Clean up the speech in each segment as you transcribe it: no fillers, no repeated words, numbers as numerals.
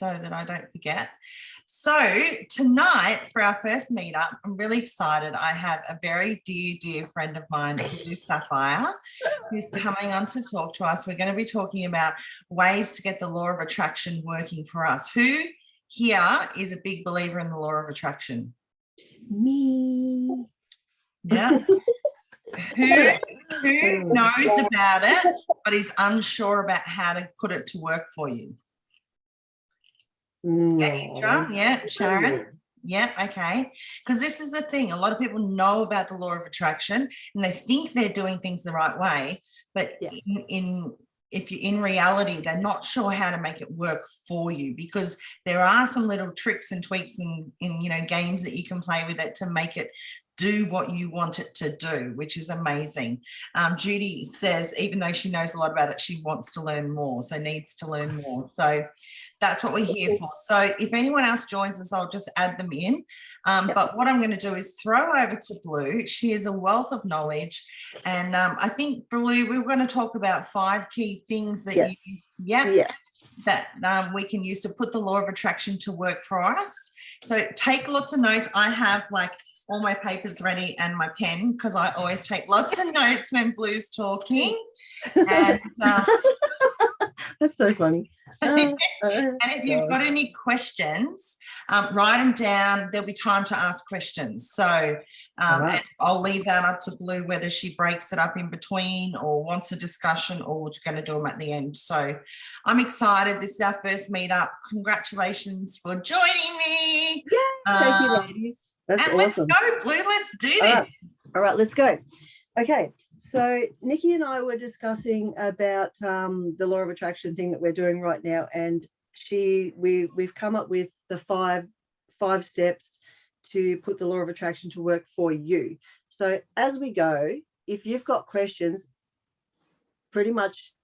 so that I don't forget. So tonight for our first meetup, I'm really excited. I have a very dear friend of mine, Blue Saffire, who's coming on to talk to us. We're going to be talking about ways to get the law of attraction working for us. Who here is a big believer in the law of attraction? Me. Yeah. Who knows about it but is unsure about how to put it to work for you? No. Yeah, Sharon. Yeah, okay. Because this is the thing. A lot of people know about the law of attraction and they think they're doing things the right way, but if you're in reality, they're not sure how to make it work for you, because there are some little tricks and tweaks in games that you can play with it to make it do what you want it to do, which is amazing. Judy says, even though she knows a lot about it, she wants to learn more, so needs to learn more. So that's what we're here for. So if anyone else joins us, I'll just add them in. But what I'm going to do is throw over to Blue. She is a wealth of knowledge. And I think, Blue, we're going to talk about 5 key things that that we can use to put the law of attraction to work for us. So take lots of notes. I have all my papers ready and my pen, because I always take lots of notes when Blue's talking. And that's so funny. And if you've got any questions, write them down. There'll be time to ask questions. So and I'll leave that up to Blue whether she breaks it up in between or wants a discussion, or we're going to do them at the end. So I'm excited. This is our first meetup. Congratulations for joining me. Yeah, thank you, ladies. That's awesome. Let's go, Blue. Let's do this. All right, let's go. Okay, so Nikki and I were discussing about the law of attraction thing that we're doing right now, and we've come up with the five steps to put the law of attraction to work for you. So as we go, if you've got questions, pretty much,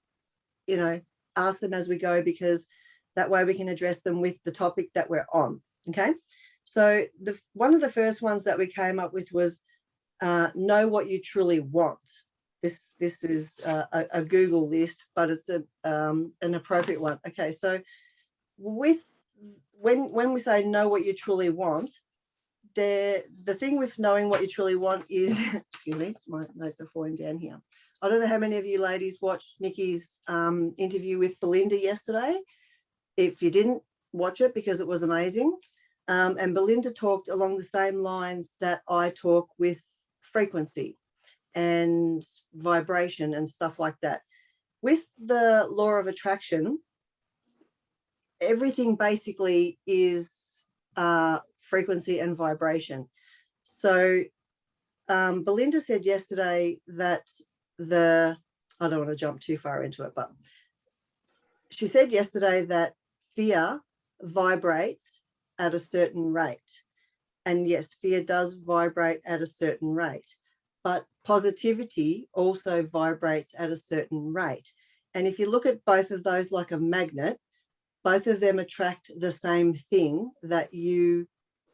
ask them as we go, because that way we can address them with the topic that we're on. Okay. So one of the first ones that we came up with was know what you truly want. This is a Google list, but it's an appropriate one. Okay, so when we say know what you truly want, the thing with knowing what you truly want is, excuse me, my notes are falling down here. I don't know how many of you ladies watched Nikki's interview with Belinda yesterday. If you didn't watch it, because it was amazing. And Belinda talked along the same lines that I talk with frequency and vibration and stuff like that. With the law of attraction, everything basically is frequency and vibration. So Belinda said yesterday that I don't want to jump too far into it, but she said yesterday that fear vibrates at a certain rate. And yes, fear does vibrate at a certain rate, but positivity also vibrates at a certain rate. And if you look at both of those like a magnet, both of them attract the same thing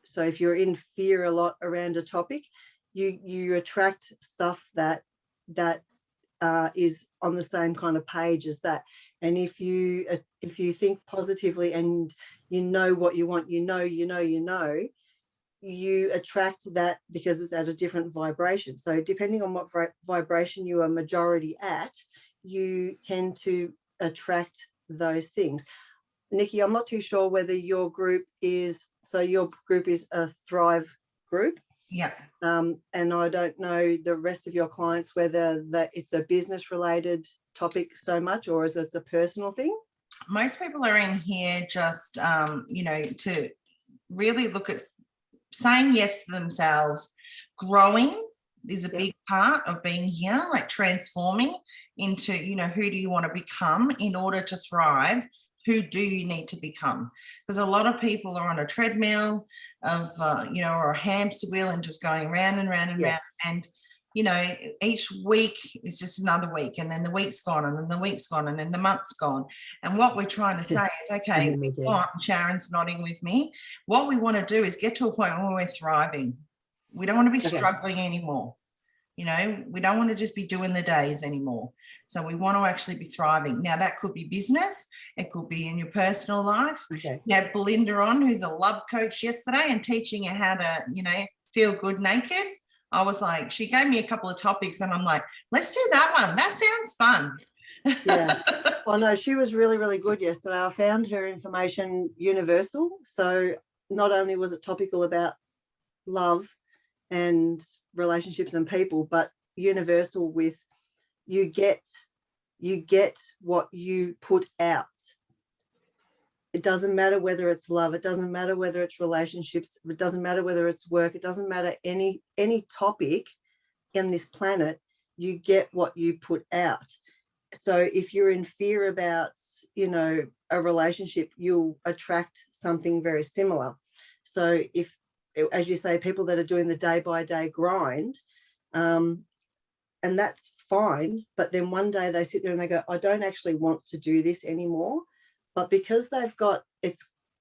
so if you're in fear a lot around a topic, you attract stuff that is on the same kind of page as that. And if you think positively and you know what you want, you attract that, because it's at a different vibration. So depending on what vibration you are majority at, you tend to attract those things. Nikki, I'm not too sure whether your group is a Thrive group. Yeah. And I don't know the rest of your clients whether that it's a business related topic so much, or is it a personal thing? Most people are in here just to really look at saying yes to themselves. Growing is a big part of being here, like transforming into, who do you want to become in order to thrive? Who do you need to become? Because a lot of people are on a treadmill of, or a hamster wheel and just going round and round and round. And, each week is just another week, and then the week's gone, and then the week's gone, and then the month's gone. And what we're trying to say is, okay, Sharon's nodding with me. What we want to do is get to a point where we're thriving. We don't want to be struggling anymore. You know, we don't want to just be doing the days anymore. So we want to actually be thriving. Now, that could be business. It could be in your personal life. Okay. You had Belinda on, who's a love coach yesterday, and teaching you how to, you know, feel good naked. I was like, she gave me a couple of topics and I'm like, let's do that one. That sounds fun. Yeah. Well, no, she was really, really good yesterday. I found her information universal. So not only was it topical about love and relationships and people, but universal with you get what you put out. It doesn't matter whether it's love, it doesn't matter whether it's relationships, it doesn't matter whether it's work, it doesn't matter any topic in this planet, you get what you put out. So if you're in fear about, you know, a relationship, you'll attract something very similar. So if, as you say, people that are doing the day by day grind, and that's fine, but then one day they sit there and they go, I don't actually want to do this anymore. But because they've got,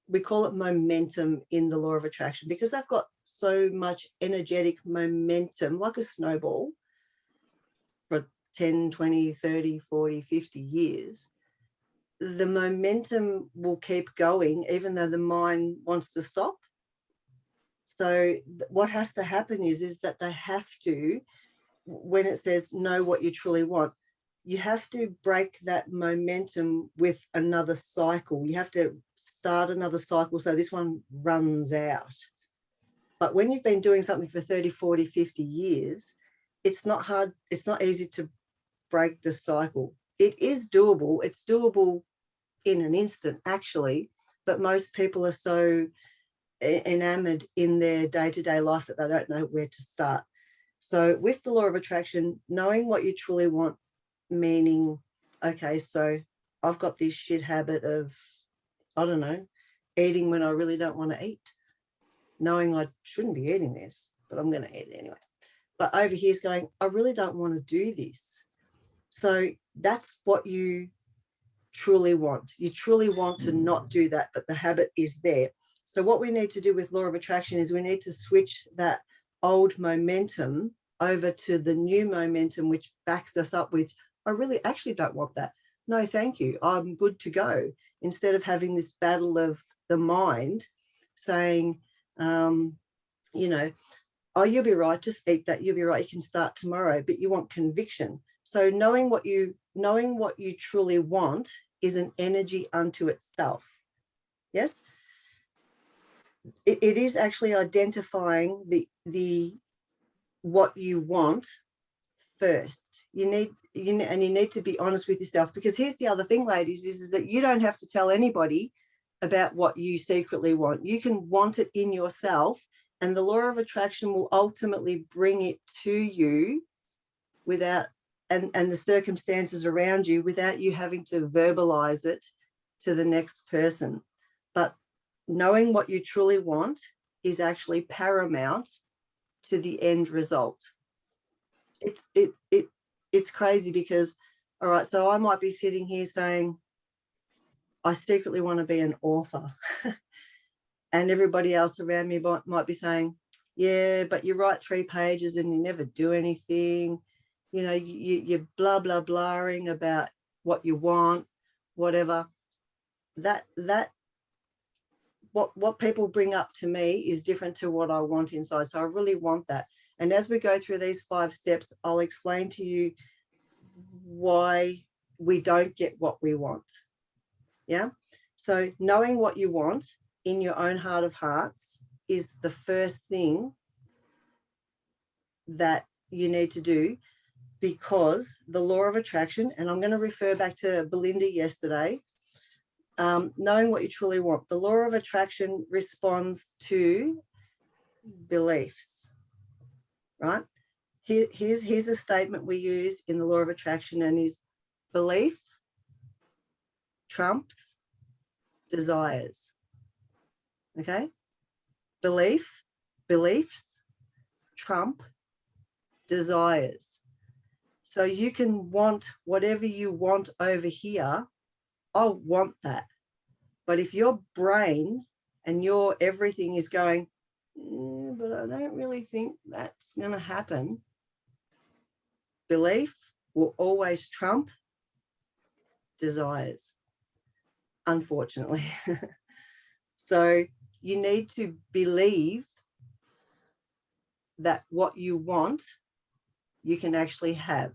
we call it momentum in the law of attraction, because they've got so much energetic momentum, like a snowball, for 10, 20, 30, 40, 50 years, the momentum will keep going even though the mind wants to stop. So what has to happen is that they have to, when it says know what you truly want, you have to break that momentum with another cycle. You have to start another cycle so this one runs out. But when you've been doing something for 30, 40, 50 years, it's not hard, it's not easy to break the cycle. It is doable. It's doable in an instant, actually, but most people are so enamored in their day-to-day life that they don't know where to start. So with the law of attraction, knowing what you truly want, meaning, okay, so I've got this shit habit of, I don't know, eating when I really don't want to eat, knowing I shouldn't be eating this, but I'm going to eat it anyway. But over here's going, I really don't want to do this. So that's what you truly want. You truly want to not do that, but the habit is there. So what we need to do with law of attraction is we need to switch that old momentum over to the new momentum, which backs us up with, I really actually don't want that. No, thank you. I'm good to go. Instead of having this battle of the mind saying, you know, oh, you'll be right, just eat that, you'll be right, you can start tomorrow, but you want conviction. So knowing what you truly want is an energy unto itself. Yes, it is actually identifying the what you want first. You need to be honest with yourself, because here's the other thing, ladies, is that you don't have to tell anybody about what you secretly want. You can want it in yourself, and the law of attraction will ultimately bring it to you without, and the circumstances around you, without you having to verbalize it to the next person. But knowing what you truly want is actually paramount to the end result. It's crazy because, all right, so I might be sitting here saying, I secretly want to be an author. And everybody else around me might be saying, yeah, but you write 3 pages and you never do anything. You know, you're blah, blah, blahing about what you want, whatever. What people bring up to me is different to what I want inside. So I really want that. And as we go through these 5 steps, I'll explain to you why we don't get what we want. Yeah. So knowing what you want in your own heart of hearts is the first thing that you need to do, because the law of attraction, and I'm going to refer back to Belinda yesterday, knowing what you truly want. The law of attraction responds to beliefs, right? Here's a statement we use in the law of attraction, and is belief trumps desires. Okay? Beliefs trump desires. So you can want whatever you want over here. I want that. But if your brain and your everything is going, but I don't really think that's going to happen, belief will always trump desires, unfortunately. So you need to believe that what you want, you can actually have,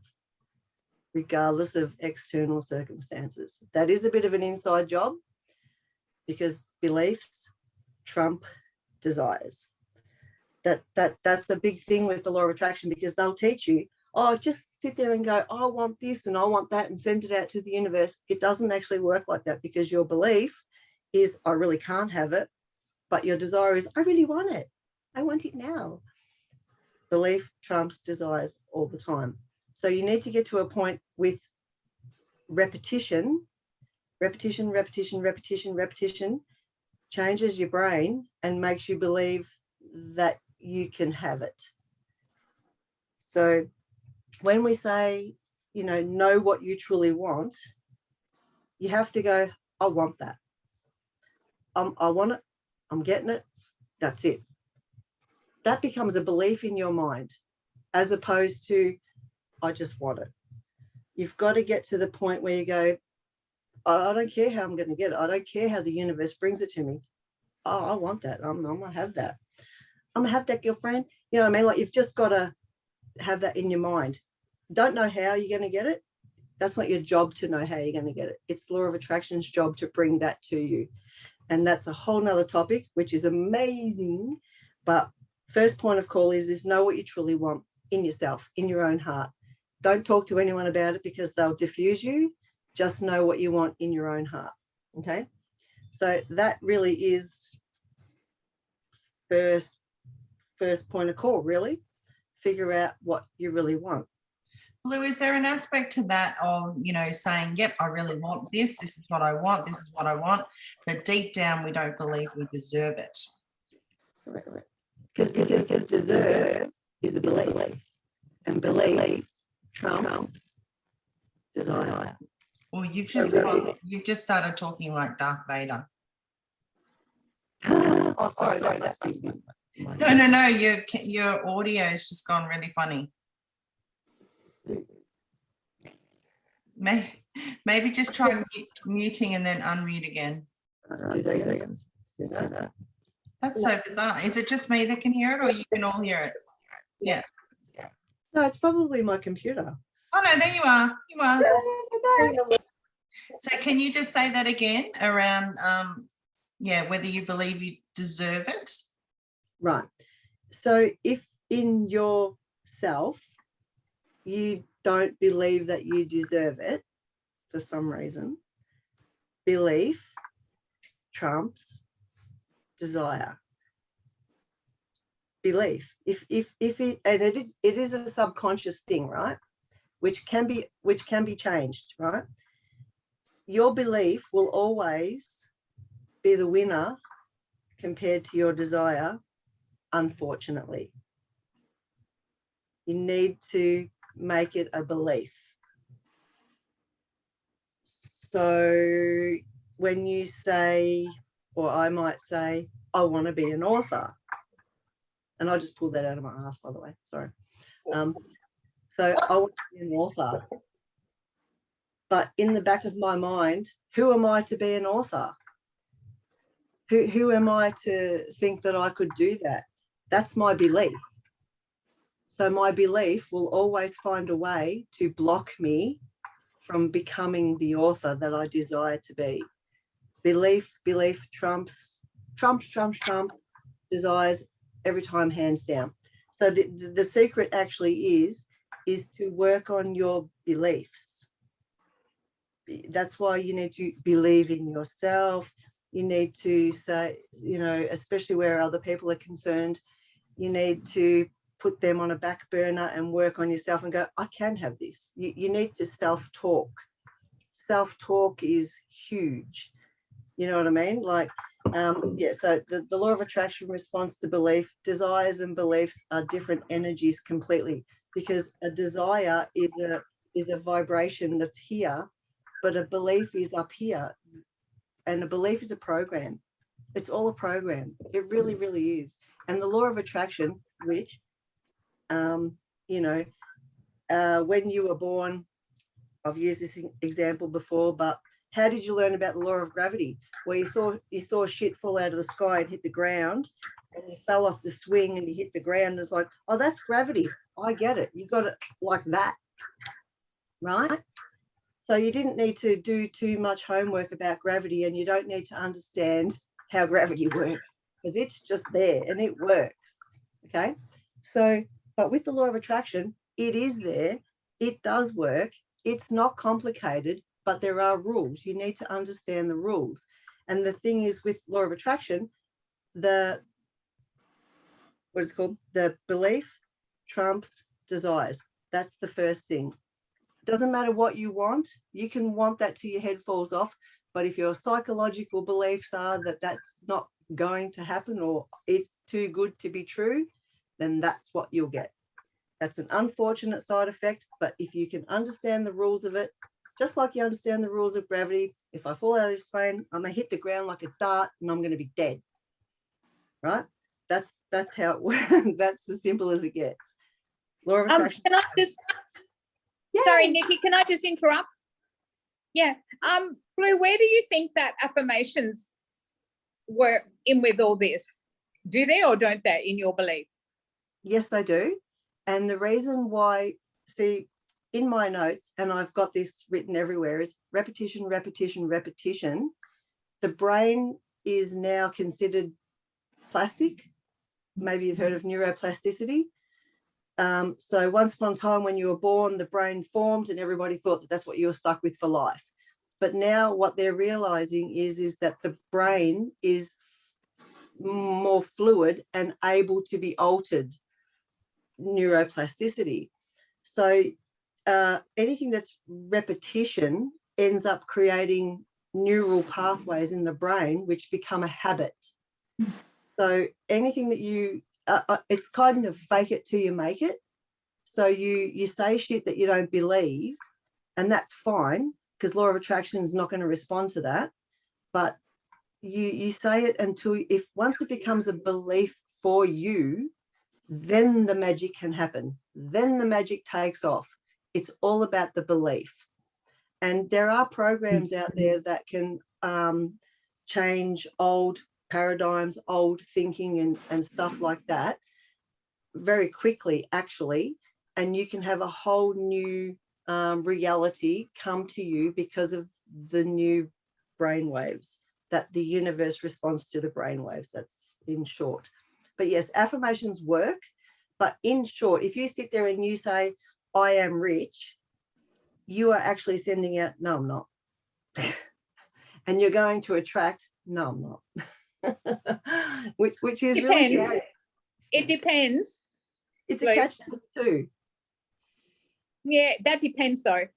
regardless of external circumstances. That is a bit of an inside job, because beliefs trump desires. That's a big thing with the law of attraction, because they'll teach you, oh, just sit there and go, I want this and I want that, and send it out to the universe. It doesn't actually work like that, because your belief is, I really can't have it, but your desire is, I really want it. I want it now. Belief trumps desires all the time. So you need to get to a point with repetition, changes your brain and makes you believe that you can have it. So when we say, know what you truly want, you have to go, I want that. I want it. I'm getting it. That's it. That becomes a belief in your mind, as opposed to, I just want it. You've got to get to the point where you go, I don't care how I'm going to get it. I don't care how the universe brings it to me. Oh, I want that. I'm going to have that. I'm going to have that, girlfriend. You know what I mean? Like, you've just got to have that in your mind. Don't know how you're going to get it. That's not your job to know how you're going to get it. It's the law of attraction's job to bring that to you. And that's a whole nother topic, which is amazing. But first point of call is know what you truly want in yourself, in your own heart. Don't talk to anyone about it, because they'll diffuse you. Just know what you want in your own heart. Okay. So that really is first point of call, really. Figure out what you really want. Lou, is there an aspect to that of, saying, yep, I really want this. This is what I want. This is what I want. But deep down, we don't believe we deserve it. Correct. Because deserve is a belief. And belief trumps desire. Well, you've just started talking like Darth Vader. Oh, sorry. No. Your audio has just gone really funny. Maybe just try muting and then unmute again. 2 seconds. That's so bizarre. Is it just me that can hear it, or you can all hear it? Yeah. No, it's probably my computer. Oh no, there you are. You are. So can you just say that again around whether you believe you deserve it? Right. So if in yourself you don't believe that you deserve it for some reason, belief trumps desire. Belief. If it, and it is a subconscious thing, right? Which can be changed, right? Your belief will always be the winner compared to your desire, unfortunately. You need to make it a belief. So when you say, or I might say, I want to be an author, and I just pulled that out of my ass, by the way, sorry. So I want to be an author. But in the back of my mind, who am I to be an author? Who am I to think that I could do that? That's my belief. So my belief will always find a way to block me from becoming the author that I desire to be. Belief trumps desires every time, hands down. So the secret actually is to work on your beliefs. That's why you need to believe in yourself. You need to say, especially where other people are concerned, you need to put them on a back burner and work on yourself and go, I can have this. You need to self-talk. Self-talk is huge. You know what I mean? Like, so the law of attraction responds to belief. Desires and beliefs are different energies completely, because a desire is a vibration that's here, but a belief is up here, and a belief is a program. It's all a program. It really, really is. And the law of attraction, which, when you were born, I've used this example before, but how did you learn about the law of gravity? Well, you saw shit fall out of the sky and hit the ground, and you fell off the swing and you hit the ground. It's like, oh, that's gravity. I get it. You got it like that, right? So you didn't need to do too much homework about gravity, and you don't need to understand how gravity works, because it's just there and it works. Okay. So, but with the law of attraction, it is there. It does work. It's not complicated, but there are rules. You need to understand the rules. And the thing is, with law of attraction, the belief trumps desires. That's the first thing. Doesn't matter what you want. You can want that till your head falls off. But if your psychological beliefs are that that's not going to happen, or it's too good to be true, then that's what you'll get. That's an unfortunate side effect. But if you can understand the rules of it, just like you understand the rules of gravity, if I fall out of this plane, I'm going to hit the ground like a dart and I'm going to be dead. Right? That's how it works. That's as simple as it gets. Law of attraction. Can I just... Yeah. Sorry, Nikki, can I just interrupt? Yeah. Blue, where do you think that affirmations were in with all this? Do they or don't they, in your belief? Yes, they do. And the reason why, see, in my notes, and I've got this written everywhere, is repetition, repetition, repetition. The brain is now considered plastic. Maybe you've heard of neuroplasticity. So once upon a time when you were born, the brain formed and everybody thought that that's what you were stuck with for life. But now what they're realizing is that the brain is more fluid and able to be altered, neuroplasticity. So anything that's repetition ends up creating neural pathways in the brain which become a habit. So anything that you it's kind of fake it till you make it. So you say shit that you don't believe, and that's fine, because law of attraction is not going to respond to that. But you say it until, if once it becomes a belief for you, then the magic can happen. Then the magic takes off. It's all about the belief. And there are programs out there that can change old paradigms, old thinking and stuff like that very quickly, actually, and you can have a whole new reality come to you because of the new brain waves, that the universe responds to the brain waves. That's in short. But yes, affirmations work, but in short, if you sit there and you say, I am rich, you are actually sending out, no, I'm not. And you're going to attract, no, I'm not. which is depends. Really sad. It depends. It's a catch-22. Yeah, that depends though.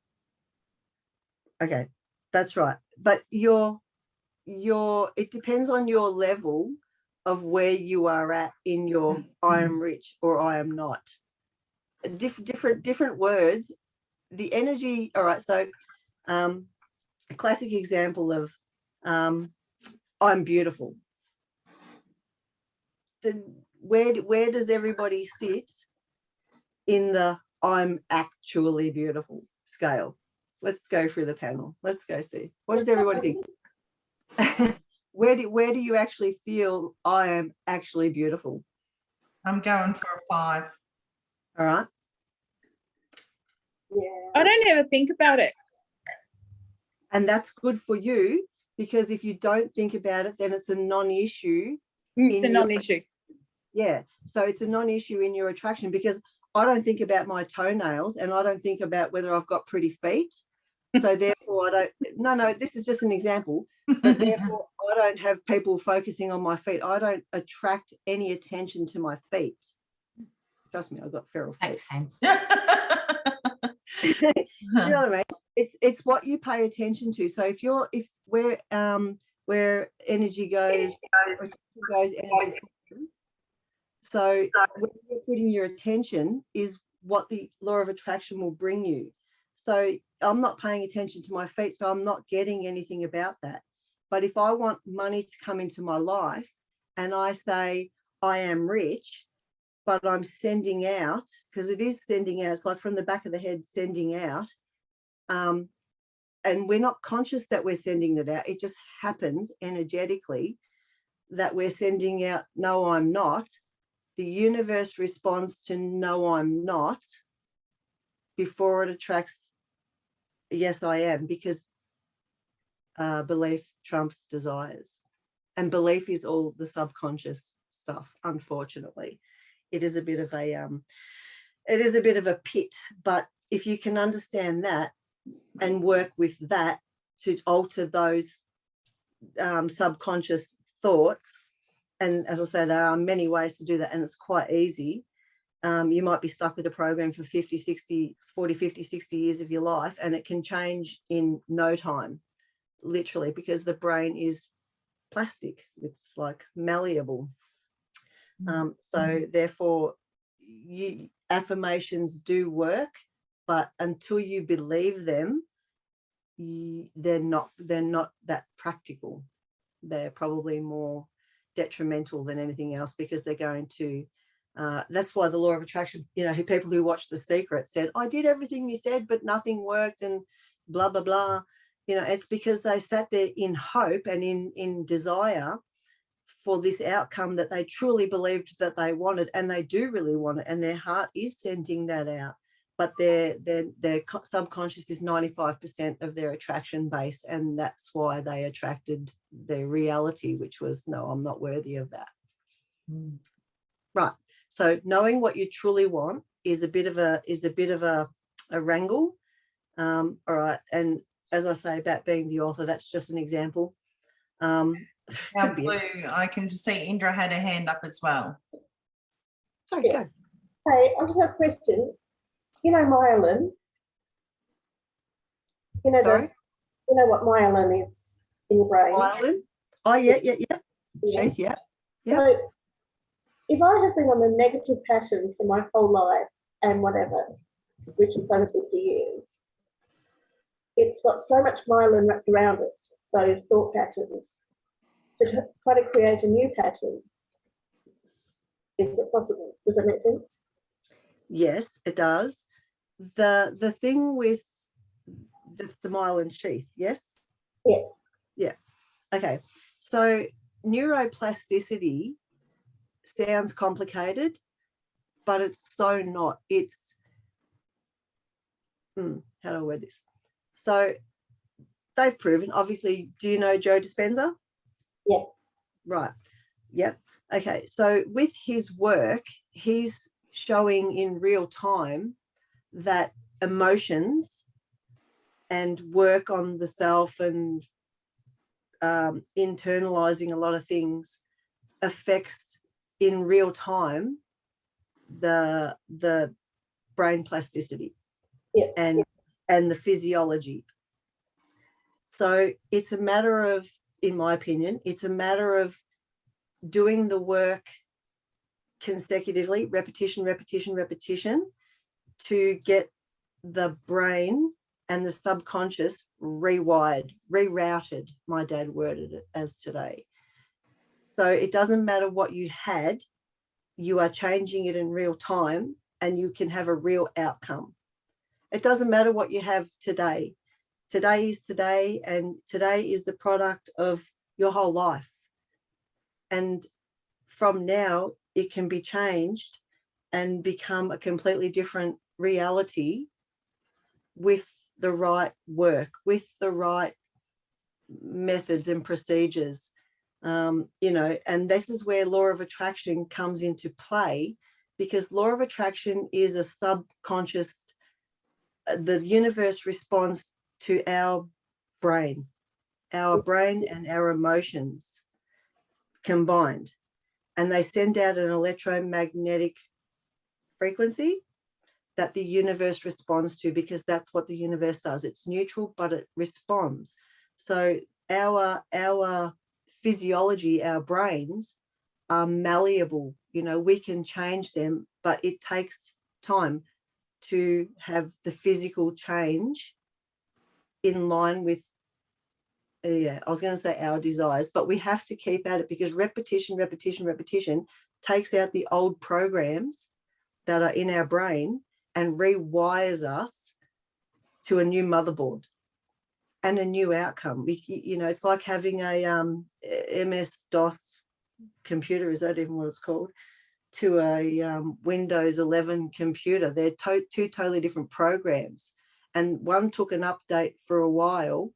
Okay, that's right. But it depends on your level of where you are at in your I am rich or I am not. Different words. The energy. All right. So, a classic example of I'm beautiful. So where does everybody sit in the I'm actually beautiful scale? Let's go through the panel. Let's go see. What does everybody think? Where do you actually feel I am actually beautiful? I'm going for a 5. All right. Yeah. I don't ever think about it. And that's good for you, because if you don't think about it, then it's a non-issue. It's a non-issue. Yeah. So it's a non-issue in your attraction, because I don't think about my toenails and I don't think about whether I've got pretty feet. So therefore no, this is just an example. But therefore I don't have people focusing on my feet. I don't attract any attention to my feet. Trust me, I've got feral feet. Makes sense. You know what I mean? It's what you pay attention to. So if where energy goes, energy flows. So where you're putting your attention is what the law of attraction will bring you. So I'm not paying attention to my feet, so I'm not getting anything about that. But if I want money to come into my life and I say I am rich, but I'm sending out, because it is sending out, it's like from the back of the head sending out. And we're not conscious that we're sending it out. It just happens energetically that we're sending out, no, I'm not. The universe responds to no, I'm not, before it attracts, yes, I am, because belief trumps desires. And belief is all the subconscious stuff, unfortunately. It is a bit of a pit, but if you can understand that and work with that to alter those subconscious thoughts, and as I say, there are many ways to do that, and it's quite easy. You might be stuck with a program for 40, 50, 60 years of your life, and it can change in no time, literally, because the brain is plastic. It's like malleable. So therefore, affirmations do work, but until you believe them, they're not that practical. They're probably more detrimental than anything else, because they're going to that's why the law of attraction, people who watch The Secret said, I did everything you said but nothing worked, and blah blah blah. It's because they sat there in hope and in desire for this outcome that they truly believed that they wanted, and they do really want it, and their heart is sending that out, but their subconscious is 95% of their attraction base, and that's why they attracted their reality, which was, no, I'm not worthy of that. Right. So knowing what you truly want is a bit of a wrangle. All right. And as I say about being the author, that's just an example. Now, Blue, I can just see Indra had her hand up as well. Sorry, go. Hey, I just have a question. Myelin. Sorry? You know what myelin is in your brain? Myelin? Oh, yeah. Sheath, yeah. So if I have been on a negative pattern for my whole life and whatever, which is over 50 years, it's got so much myelin wrapped around it, those thought patterns, to try to create a new pattern. Is it possible? Does that make sense? Yes, it does. The thing with that's the myelin sheath, yes? Yeah. Okay. So neuroplasticity sounds complicated, but it's so not. It's how do I word this? So they've proven, obviously, do you know Joe Dispenza? Yeah. Right. Yep. Okay. So with his work, he's showing in real time that emotions and work on the self and internalizing a lot of things affects in real time the brain plasticity and the physiology. So it's a matter of, in my opinion, it's a matter of doing the work consecutively, repetition, to get the brain and the subconscious rerouted, my dad worded it as today. So it doesn't matter what you had, you are changing it in real time, and you can have a real outcome. It doesn't matter what you have today. Today is today, and today is the product of your whole life. And from now, it can be changed and become a completely different reality with the right work, with the right methods and procedures. And this is where law of attraction comes into play, because law of attraction is a subconscious, the universe responds to our brain and our emotions combined, and they send out an electromagnetic frequency that the universe responds to, because that's what the universe does. It's neutral, but it responds. So our physiology, our brains are malleable. We can change them, but it takes time to have the physical change in line with I was going to say our desires, but we have to keep at it, because repetition takes out the old programs that are in our brain and rewires us to a new motherboard and a new outcome. It's like having a MS-DOS computer, is that even what it's called, to a Windows 11 computer. They're two totally different programs, and one took an update for a while,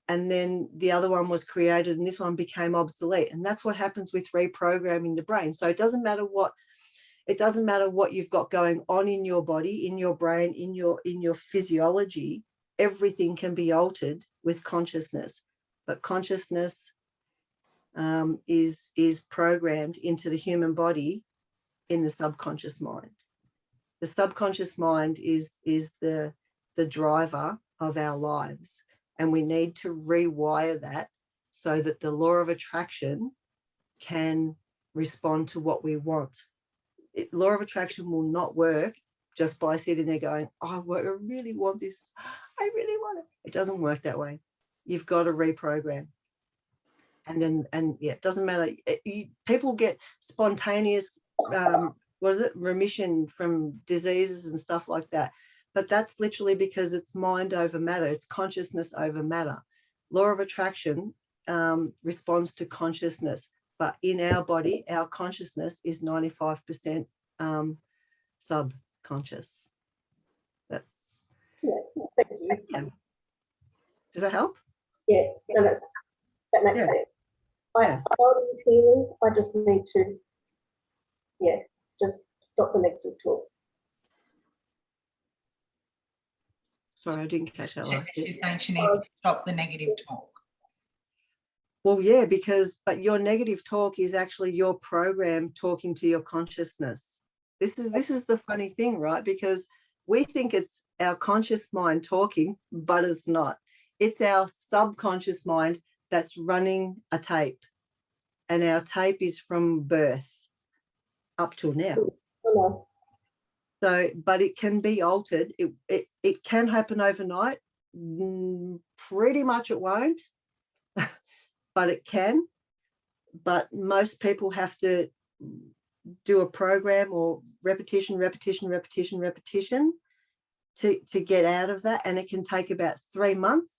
and then the other one was created, and this one became obsolete. And that's what happens with reprogramming the brain. So it doesn't matter what you've got going on in your body, in your brain, in your physiology. Everything can be altered with consciousness, but consciousness is programmed into the human body in the subconscious mind. The subconscious mind is the driver of our lives, and we need to rewire that so that the law of attraction can respond to what we want. Law of attraction will not work just by sitting there going, oh, I really want this, I really want it. It doesn't work that way. You've got to reprogram. And it doesn't matter. People get spontaneous remission from diseases and stuff like that, but that's literally because it's mind over matter. It's consciousness over matter. Law of attraction responds to consciousness, but in our body, our consciousness is 95% subconscious. That's Thank you. yeah. Does that help? Yeah, no, that makes sense. I know you clearly. I just need to, just stop the negative talk. Sorry, I didn't catch that last bit. She's saying she needs to stop the negative talk. Well, yeah, but your negative talk is actually your program talking to your consciousness. This is the funny thing, right? Because we think it's our conscious mind talking, but it's not. It's our subconscious mind that's running a tape, and our tape is from birth up till now. Hello. So, but it can be altered. It can happen overnight. Pretty much it won't, but it can. But most people have to do a program or repetition to get out of that, and it can take about 3 months.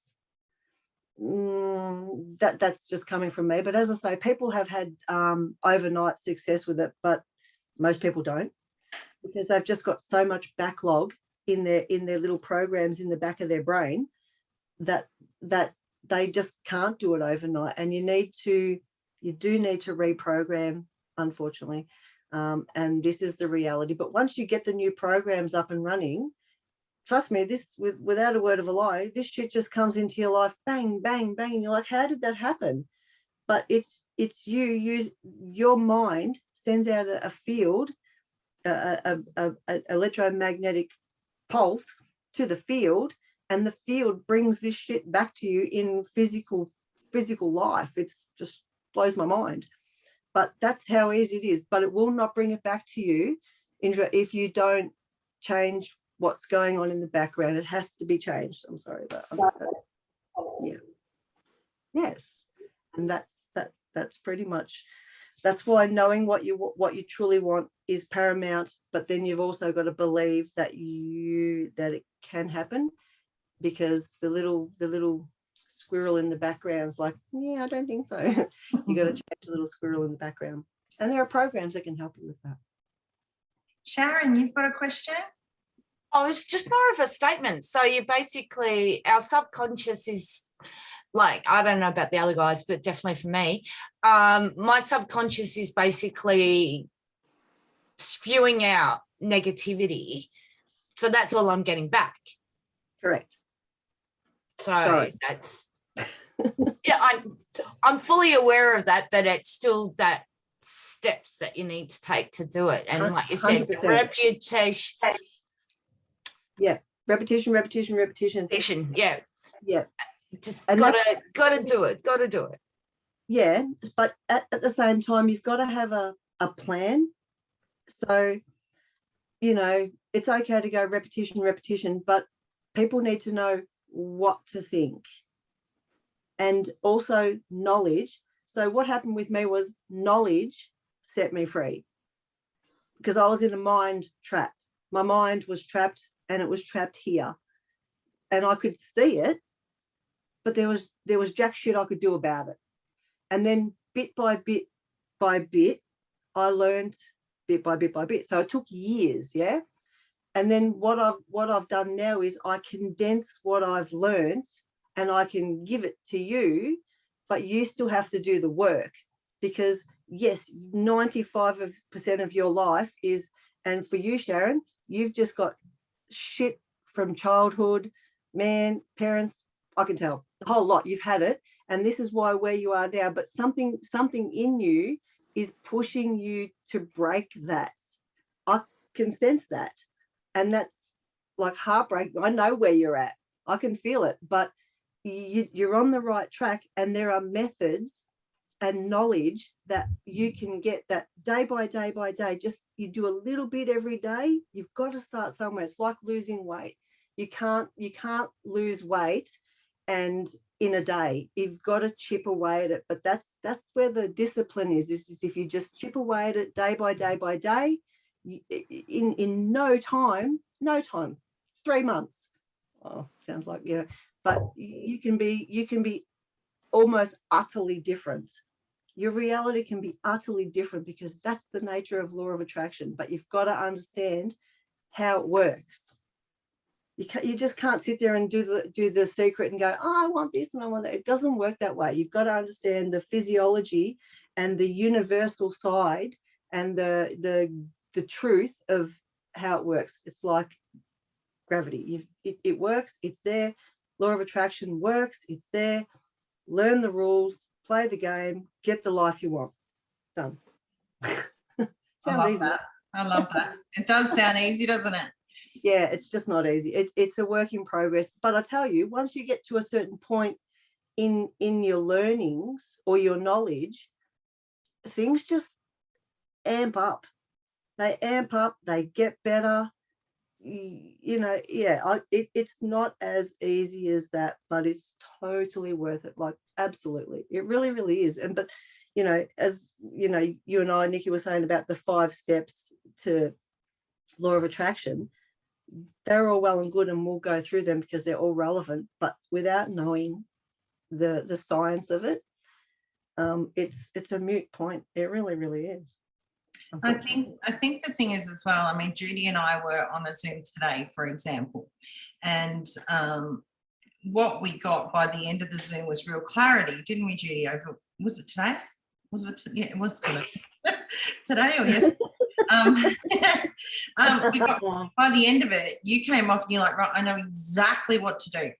That's just coming from me, but as I say, people have had overnight success with it, but most people don't, because they've just got so much backlog in their little programs in the back of their brain that they just can't do it overnight. And you do need to reprogram, unfortunately, and this is the reality. But once you get the new programs up and running, trust me, this without a word of a lie, this shit just comes into your life, bang, bang, bang, and you're like, how did that happen? But it's your mind sends out a field, a electromagnetic pulse to the field, and the field brings this shit back to you in physical life. It's just blows my mind. But that's how easy it is. But it will not bring it back to you if you don't change what's going on in the background. It has to be changed. I'm sorry, but yeah, yes, and that's pretty much. That's why knowing what you truly want is paramount. But then you've also got to believe that it can happen, because the little squirrel in the background's like, yeah, I don't think so. You got to change the little squirrel in the background, and there are programs that can help you with that. Sharon, you've got a question? Oh, it's just more of a statement. So you basically, our subconscious is like, I don't know about the other guys, but definitely for me, my subconscious is basically spewing out negativity. So that's all I'm getting back. Correct. So Sorry. That's, yeah, I'm fully aware of that, but it's still that steps that you need to take to do it. And like you said, 100%. reputation. Yeah, repetition. Yeah. Just And gotta do it. Yeah, but at the same time, you've got to have a plan. So, it's okay to go repetition, but people need to know what to think. and also knowledge. So what happened with me was knowledge set me free, because I was in a mind trap. My mind was trapped, and it was trapped here, and I could see it, but there was jack shit I could do about it. And then bit by bit by bit, I learned bit by bit by bit. So it took years, yeah. And then what I've done now is I condense what I've learned and I can give it to you, but you still have to do the work, because yes, 95% of your life is, and for you, Sharon, you've just got shit from childhood, man, parents, I can tell the whole lot. You've had it, and this is why where you are now. But something in you is pushing you to break that. I can sense that, and that's like heartbreak. I know where you're at. I can feel it, but you're on the right track, and there are methods and knowledge that you can get that day by day by day. Just you do a little bit every day. You've got to start somewhere. It's like losing weight. You can't lose weight and in a day. You've got to chip away at it. But that's where the discipline is if you just chip away at it day by day by day, in no time, 3 months. Oh, sounds like, yeah. But you can be almost utterly different. Your reality can be utterly different, because that's the nature of law of attraction. But you've got to understand how it works. You just can't sit there and do the secret and go, oh, I want this and I want that. It doesn't work that way. You've got to understand the physiology and the universal side and the truth of how it works. It's like gravity. It works. It's there. Law of attraction works. It's there. Learn the rules. Play the game. Get the life you want. Done. I love that. It does sound easy, doesn't it? Yeah, it's just not easy. It's a work in progress. But I tell you, once you get to a certain point in your learnings or your knowledge, things just amp up. They amp up. They get better. It's not as easy as that, but it's totally worth it. Like, absolutely, it really, really is. And but as you and I, Nikki, were saying about the 5 steps to law of attraction, they're all well and good, and we'll go through them because they're all relevant. But without knowing the science of it, it's a moot point. It really, really is. I think the thing is as well, I mean, Judy and I were on a Zoom today, for example, and what we got by the end of the Zoom was real clarity, didn't we, Judy? Was it today? Yeah, it was today. Today or yesterday? We got, by the end of it, you came off and you're like, right, I know exactly what to do.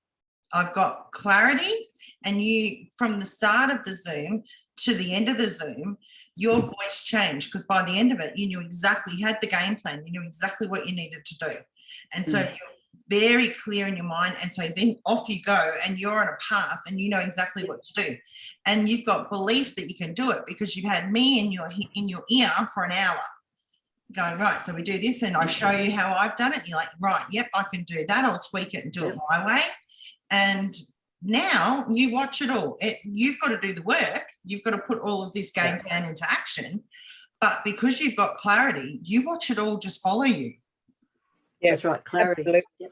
I've got clarity, and you, from the start of the Zoom to the end of the Zoom, your voice changed, because by the end of it, you knew exactly, you had the game plan, you knew exactly what you needed to do. And so you're very clear in your mind. And so then off you go, and you're on a path, and you know exactly what to do. And you've got belief that you can do it, because you've had me in your ear for an hour going, right, so we do this, and I show you how I've done it. And you're like, right, yep, I can do that. I'll tweak it and do it my way. And now you watch it all. You've got to do the work. You've got to put all of this game plan into action. But because you've got clarity, you watch it all just follow you. Yeah, that's right. Clarity. Yep.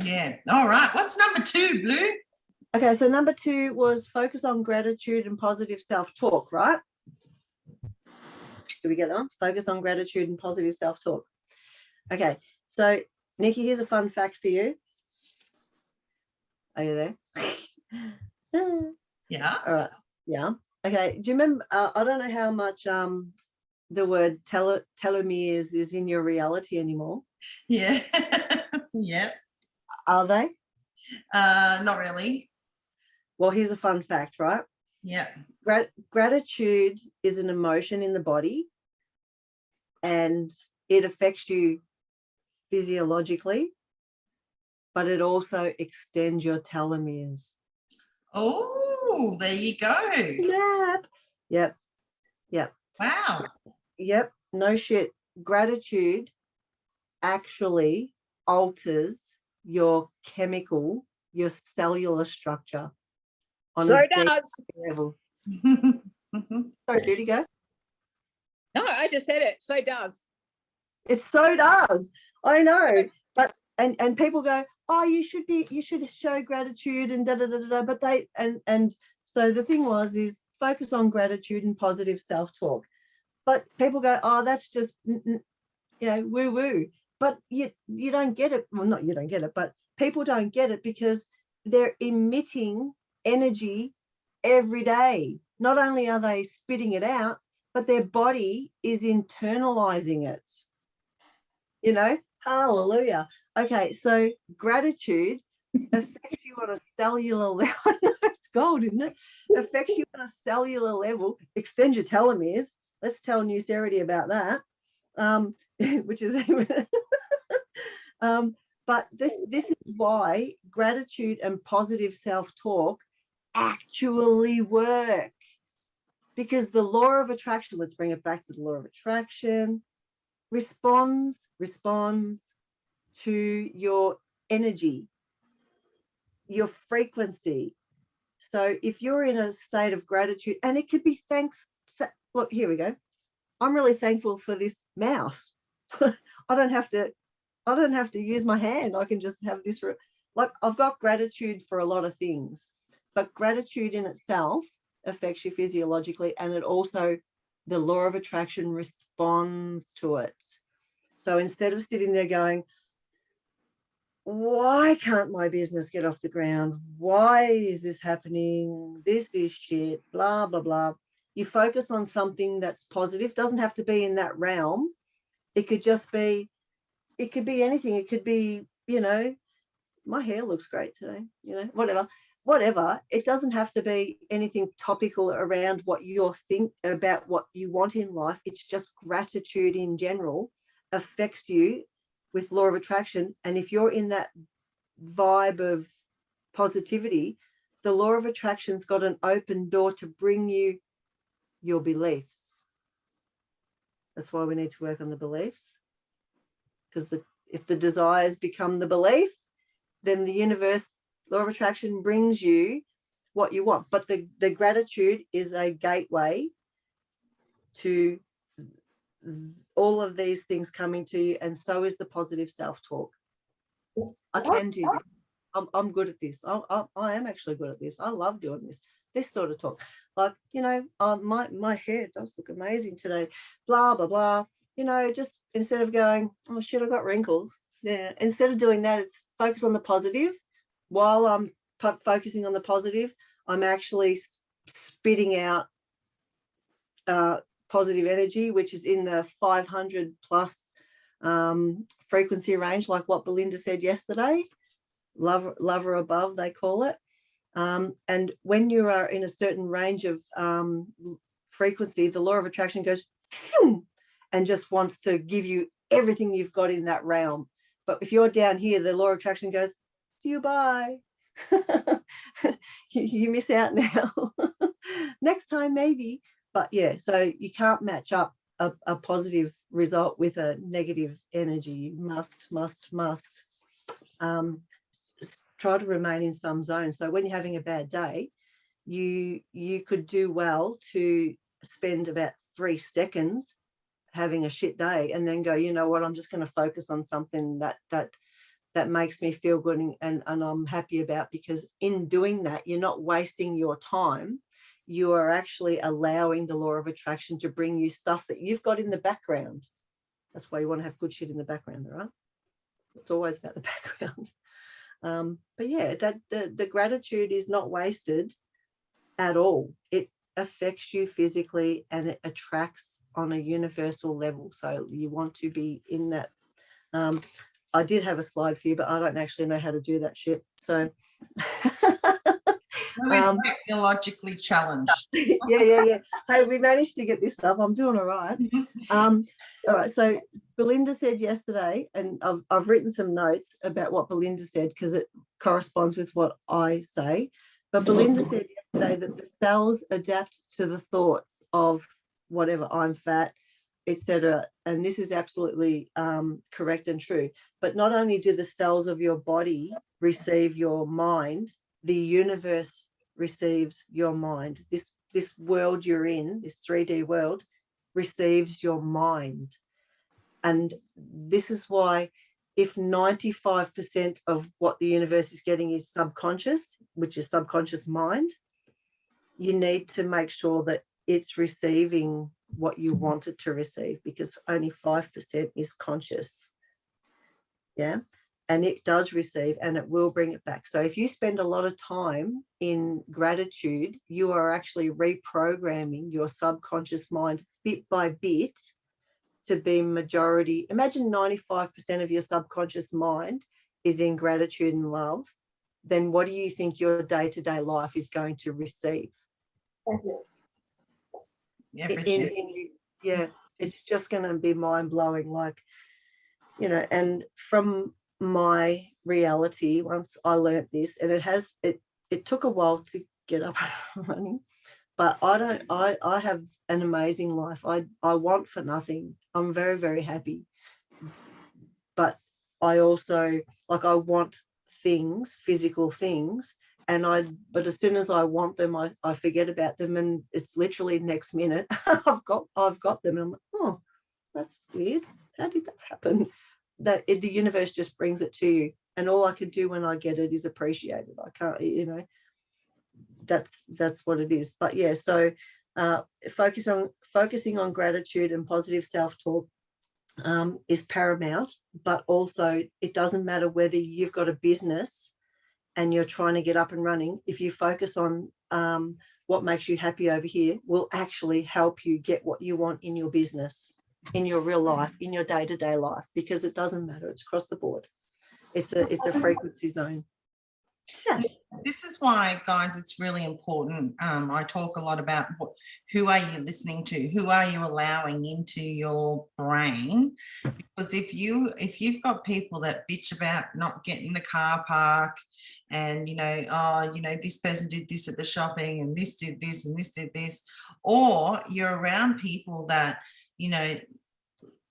Yeah. All right. What's number 2, Blue? Okay, so number 2 was focus on gratitude and positive self-talk, right? Do we get on? Focus on gratitude and positive self-talk. Okay, so Nikki, here's a fun fact for you. Are you there? Yeah. All right. Yeah. Okay. Do you remember? I don't know how much the word telomeres is in your reality anymore. Yeah. Yeah. Are they? Not really. Well, here's a fun fact, right? Yeah. Gratitude is an emotion in the body, and it affects you physiologically, but it also extends your telomeres. Oh, there you go. Yep. Wow. Yep. No shit. Gratitude actually alters your cellular structure. on So a deep does. level. Sorry, Judy, go. No, I just said it. So does. It so does. I know. But and people go, oh, you should show gratitude and da da da da. But they and so the thing is focus on gratitude and positive self-talk. But people go, oh, that's just woo woo. But you don't get it. Well, not you don't get it, but people don't get it because they're emitting energy every day. Not only are they spitting it out, but their body is internalizing it. Hallelujah. Okay, so gratitude affects you on a cellular level. It's gold, isn't it? Affects you on a cellular level. Extend your telomeres. Let's tell Newserity about that. Which is but this is why gratitude and positive self-talk actually work, because the law of attraction, let's bring it back to the law of attraction, responds to your energy, your frequency. So if you're in a state of gratitude, and it could be look, here we go. I'm really thankful for this mouth. I don't have to use my hand. I can just have this. Like, I've got gratitude for a lot of things, but gratitude in itself affects you physiologically, and it also, the law of attraction responds to it. So instead of sitting there going, why can't my business get off the ground? Why is this happening? This is shit, blah, blah, blah. You focus on something that's positive. Doesn't have to be in that realm. It could just be, it could be anything. It could be, my hair looks great today, whatever. It doesn't have to be anything topical around what you think about what you want in life. It's just gratitude in general affects you with law of attraction. And if you're in that vibe of positivity, the law of attraction's got an open door to bring you your beliefs. That's why we need to work on the beliefs, because if the desires become the belief, then the universe, law of attraction, brings you what you want. But the gratitude is a gateway to all of these things coming to you, and so is the positive self-talk. I can do this. I'm good at this. I am actually good at this. I love doing this sort of talk. Like, my hair does look amazing today, blah, blah, blah. Just instead of going, oh shit, I've got wrinkles. Yeah. Instead of doing that, it's focus on the positive. While I'm focusing on the positive, I'm actually spitting out positive energy, which is in the 500 plus frequency range, like what Belinda said yesterday. Lover above, they call it. And when you are in a certain range of frequency, the law of attraction goes and just wants to give you everything you've got in that realm. But if you're down here, the law of attraction goes, see you, bye. you miss out now. Next time, maybe. But yeah, so you can't match up a positive result with a negative energy. You must try to remain in some zone. So when you're having a bad day, you could do well to spend about 3 seconds having a shit day and then go, you know what, I'm just going to focus on something that makes me feel good and I'm happy about, because in doing that, you're not wasting your time. You are actually allowing the law of attraction to bring you stuff that you've got in the background. That's why you want to have good shit in the background, right? It's always about the background. But yeah, the gratitude is not wasted at all. It affects you physically and it attracts on a universal level. So you want to be in that. I did have a slide for you, but I don't actually know how to do that shit. So technologically challenged. yeah. Hey, we managed to get this stuff. I'm doing all right. All right. So Belinda said yesterday, and I've written some notes about what Belinda said because it corresponds with what I say. But Belinda said yesterday that the cells adapt to the thoughts of whatever, I'm fat, etc. And this is absolutely correct and true. But not only do the cells of your body receive your mind, the universe receives your mind. This world you're in, this 3D world, receives your mind. And this is why, if 95% of what the universe is getting is subconscious, which is subconscious mind, you need to make sure that it's receiving what you want it to receive, because only 5% is conscious. Yeah. And it does receive, and it will bring it back. So if you spend a lot of time in gratitude, you are actually reprogramming your subconscious mind bit by bit to be majority. Imagine 95% of your subconscious mind is in gratitude and love. Then what do you think your day-to-day life is going to receive? Yeah, it's just going to be mind-blowing. Like, you know, and from my reality, once I learnt this, and it took a while to get up and running, but I have an amazing life. I want for nothing. I'm very, very happy. But I also, like, I want things, physical things, but as soon as I want them, I forget about them, and it's literally next minute I've got them, and I'm like, oh, that's weird. How did that happen? That the universe just brings it to you, and all I can do when I get it is appreciate it. I can't, you know, that's what it is. But yeah, so focusing on gratitude and positive self-talk is paramount. But also, it doesn't matter whether you've got a business and you're trying to get up and running. If you focus on what makes you happy over here, will actually help you get what you want in your business, in your real life, in your day-to-day life, because it doesn't matter. It's across the board. It's a frequency zone. Yeah. This is why, guys, it's really important. I talk a lot about who are you listening to, who are you allowing into your brain, because if you've got people that bitch about not getting the car park, and this person did this at the shopping, and this did this, and this did this, or you're around people that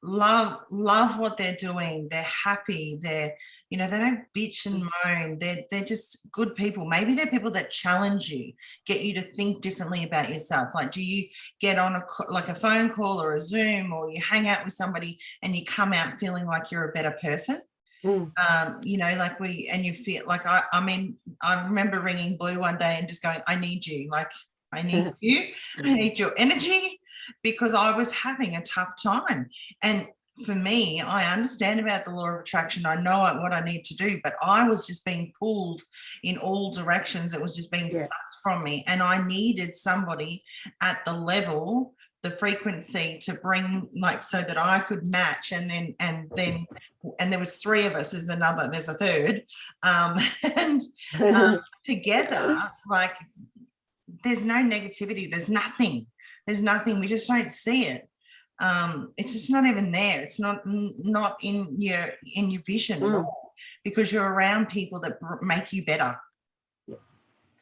love what they're doing, they're happy, they don't bitch and moan, they're just good people. Maybe they're people that challenge you, get you to think differently about yourself. Like, do you get on a phone call or a Zoom, or you hang out with somebody and you come out feeling like you're a better person? You feel like, I remember ringing Blue one day and just going, I need you, like, I need you, I need your energy, because I was having a tough time. And for me, I understand about the law of attraction. I know what I need to do, but I was just being pulled in all directions. It was just being sucked from me. And I needed somebody at the level, the frequency, to bring, like, so that I could match. And there was three of us, there's a third. Together, like, there's no negativity, there's nothing, we just don't see it. It's just not even there. It's not in your vision at all, because you're around people that make you better.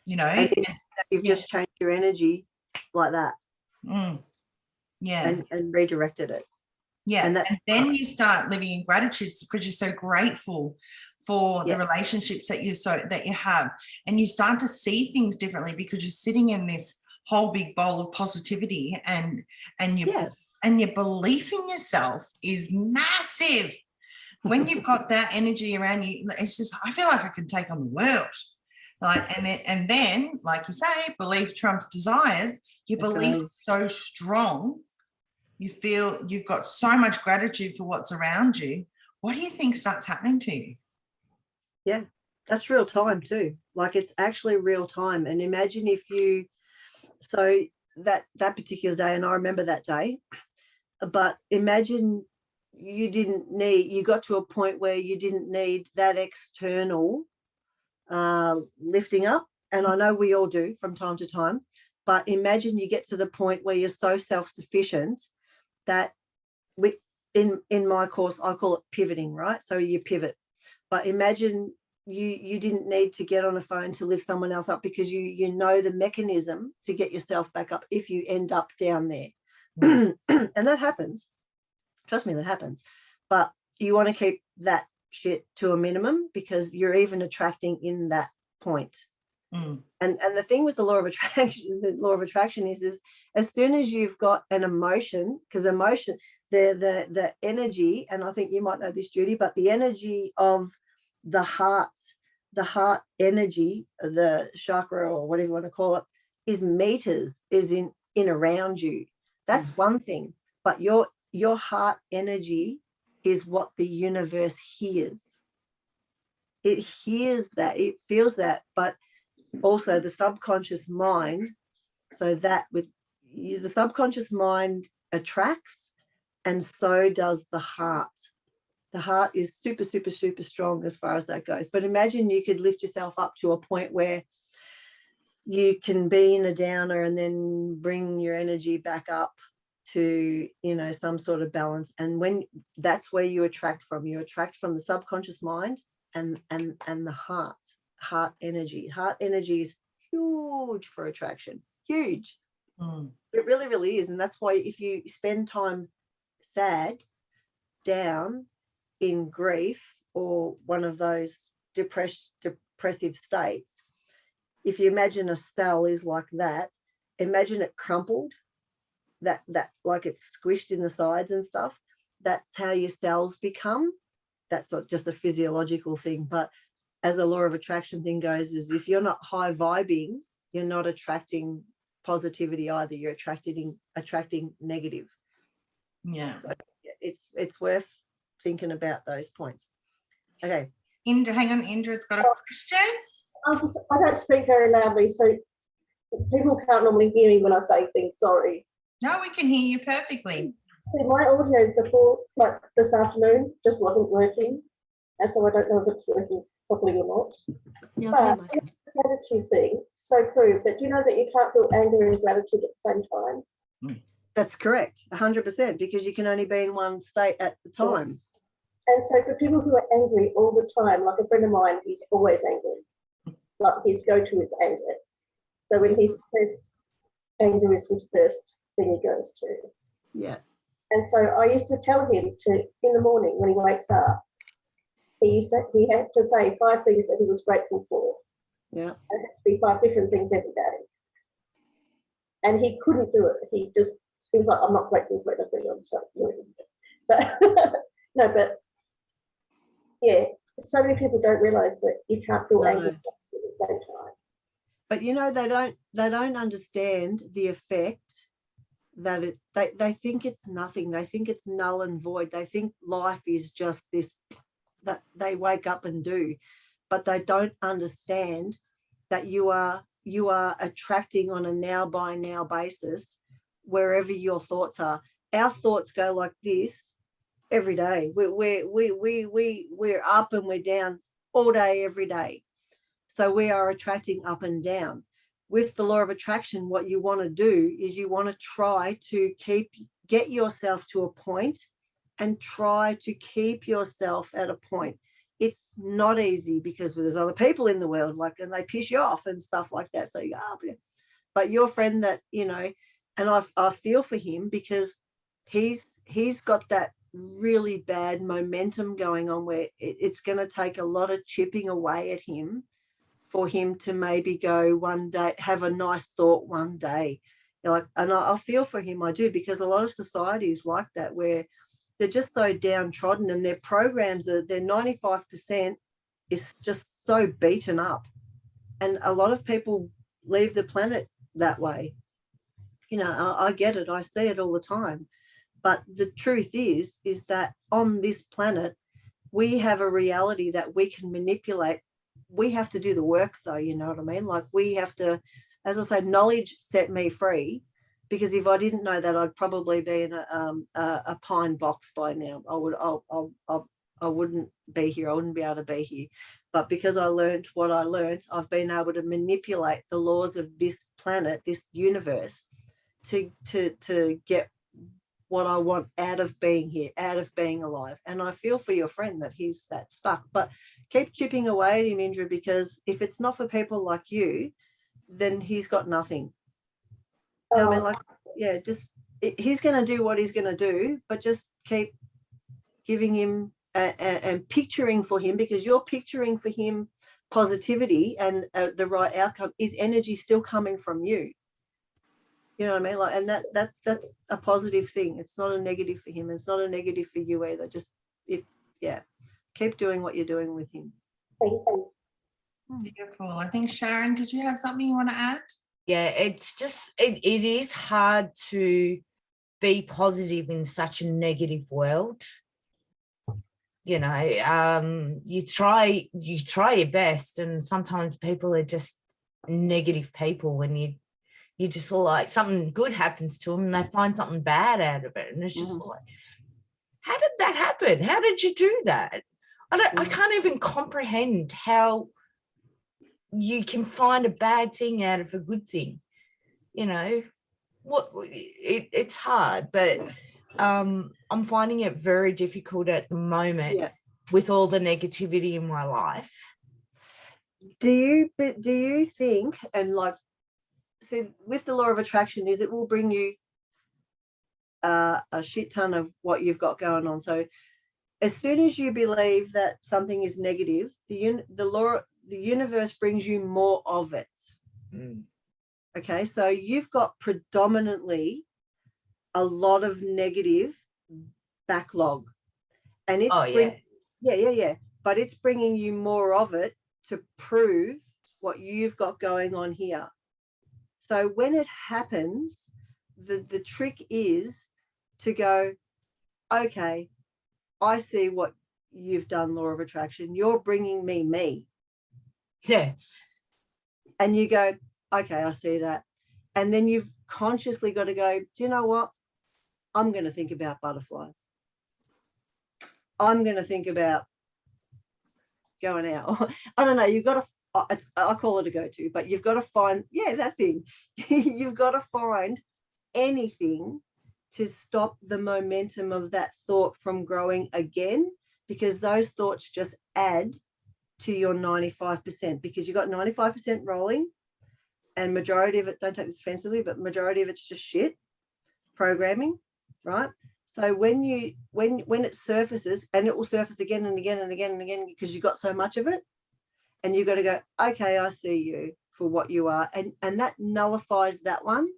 You've just changed your energy like that. Yeah. And redirected it. Yeah. And then you start living in gratitude, because you're so grateful for the relationships that you have, and you start to see things differently, because you're sitting in this whole big bowl of positivity, and your belief in yourself is massive. When you've got that energy around you, it's just, I feel like I can take on the world. Like, and then, like you say, belief trumps desires. Your belief is so strong, you feel you've got so much gratitude for what's around you. What do you think starts happening to you? Yeah, that's real time too. Like, it's actually real time. And imagine if that particular day, and I remember that day, but imagine you got to a point where you didn't need that external lifting up. And I know we all do from time to time, but imagine you get to the point where you're so self-sufficient that in my course, I call it pivoting, right? So you pivot. But imagine you didn't need to get on a phone to lift someone else up, because you know the mechanism to get yourself back up if you end up down there. And that happens. Trust me, that happens. But you want to keep that shit to a minimum, because you're even attracting in that point. And the thing with the law of attraction is as soon as you've got an emotion, because emotion, the energy, and I think you might know this, Judy, but the energy of the heart energy, the chakra or whatever you want to call it, is meters, is in around you. That's one thing. But your heart energy is what the universe hears. It hears that, it feels that, but also the subconscious mind, so that with the subconscious mind attracts, and so does the heart. The heart is super, super, super strong as far as that goes. But imagine you could lift yourself up to a point where you can be in a downer and then bring your energy back up to, you know, some sort of balance. And when that's where you attract from the subconscious mind and the heart energy. Heart energy is huge for attraction, huge. It really, really is. And that's why if you spend time sad, down, in grief, or one of those depressive states, if you imagine a cell is like that, imagine it crumpled, that like it's squished in the sides and stuff. That's how your cells become. That's not just a physiological thing, but as a law of attraction thing goes, is if you're not high vibing, you're not attracting positivity either. You're attracting negative. Yeah. So it's worth thinking about those points. Okay. Indra, hang on, Indra's got a question. I don't speak very loudly, so people can't normally hear me when I say things. Sorry. No, we can hear you perfectly. See, my audio before, like this afternoon, just wasn't working, and so I don't know if it's working properly or not. But the gratitude thing, so true. But do you know that you can't feel anger and gratitude at the same time? That's correct, 100%, because you can only be in one state at the time. And so for people who are angry all the time, like a friend of mine, he's always angry. Like his go-to is anger. So when he's depressed, anger is his first thing he goes to. Yeah. And so I used to tell him to, in the morning when he wakes up, he had to say 5 things that he was grateful for. Yeah. It had to be 5 different things every day. And he couldn't do it. He was like, I'm not grateful for anything. I'm so but no, but yeah, so many people don't realize that you can't feel angry at the same time. But you know, they don't understand the effect that they think it's nothing. They think it's null and void. They think life is just this that they wake up and do, but they don't understand that you are attracting on a now by now basis wherever your thoughts are. Our thoughts go like this every day. We're up and we're down all day, every day. So we are attracting up and down. With the law of attraction, what you want to do is you want to try to get yourself to a point and try to keep yourself at a point. It's not easy because there's other people in the world, like, and they piss you off and stuff like that. So you go, oh, but your friend that, you know, and I feel for him because he's got that really bad momentum going on where it's going to take a lot of chipping away at him for him to maybe go one day, have a nice thought one day. You know, like, and I feel for him, I do, because a lot of societies like that where they're just so downtrodden and their programs are, their 95% is just so beaten up. And a lot of people leave the planet that way. You know, I get it. I see it all the time. But the truth is that on this planet, we have a reality that we can manipulate. We have to do the work though, you know what I mean? Like we have to, as I said, knowledge set me free, because if I didn't know that, I'd probably be in a pine box by now. I wouldn't be here. I wouldn't be able to be here. But because I learned what I learned, I've been able to manipulate the laws of this planet, this universe, to get what I want out of being here, out of being alive. And I feel for your friend that he's that stuck. But keep chipping away at him, Indra, because if it's not for people like you, then he's got nothing. You know what I mean? Like, yeah, just he's going to do what he's going to do, but just keep giving him and picturing for him, because you're picturing for him positivity and the right outcome, is energy still coming from you? You know what I mean? Like, and that's a positive thing. It's not a negative for him. It's not a negative for you either. Just keep doing what you're doing with him. Thank you. Beautiful. I think, Sharon, did you have something you want to add? Yeah, it's just, it is hard to be positive in such a negative world. You know, you try your best, and sometimes people are just negative people, when you just like something good happens to them and they find something bad out of it, and it's just like, how did that happen? How did you do that? I can't even comprehend how you can find a bad thing out of a good thing. You know, it's hard, but I'm finding it very difficult at the moment with all the negativity in my life. Do you think, and like, so with the law of attraction, is it will bring you a shit ton of what you've got going on. So as soon as you believe that something is negative, the universe brings you more of it. Okay, so you've got predominantly a lot of negative backlog, and it's but it's bringing you more of it to prove what you've got going on here. So when it happens, the trick is to go, okay, I see what you've done, law of attraction. You're bringing me. Yeah. And you go, okay, I see that. And then you've consciously got to go, do you know what? I'm going to think about butterflies. I'm going to think about going out. I don't know. You've got to, I call it a go-to, but you've got to find, that thing. You've got to find anything to stop the momentum of that thought from growing again, because those thoughts just add to your 95%, because you've got 95% rolling, and majority of it, don't take this offensively, but majority of it's just shit programming, right? So when it surfaces, and it will surface again and again and again and again, because you've got so much of it, and you've got to go, okay, I see you for what you are, and that nullifies that one,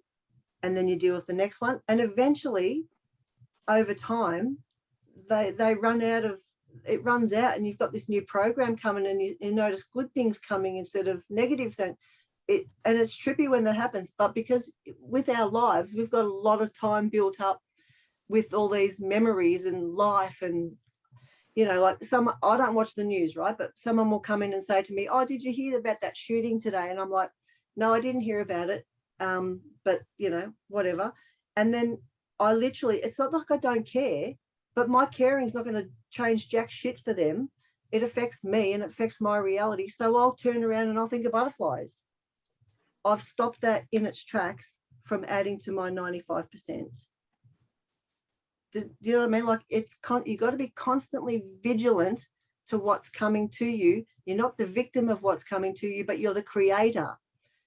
and then you deal with the next one, and eventually over time they run out of it, runs out, and you've got this new program coming, and you notice good things coming instead of negative things. And it's trippy when that happens, but because with our lives we've got a lot of time built up with all these memories and life, and like I don't watch the news, right, but someone will come in and say to me, oh, did you hear about that shooting today? And I'm like, no, I didn't hear about it, but whatever. And then I literally, it's not like I don't care, but my caring is not going to change jack shit for them. It affects me and it affects my reality. So I'll turn around and I'll think of butterflies. I've stopped that in its tracks from adding to my 95%. Do you know what I mean? Like, you've got to be constantly vigilant to what's coming to you. You're not the victim of what's coming to you, but you're the creator.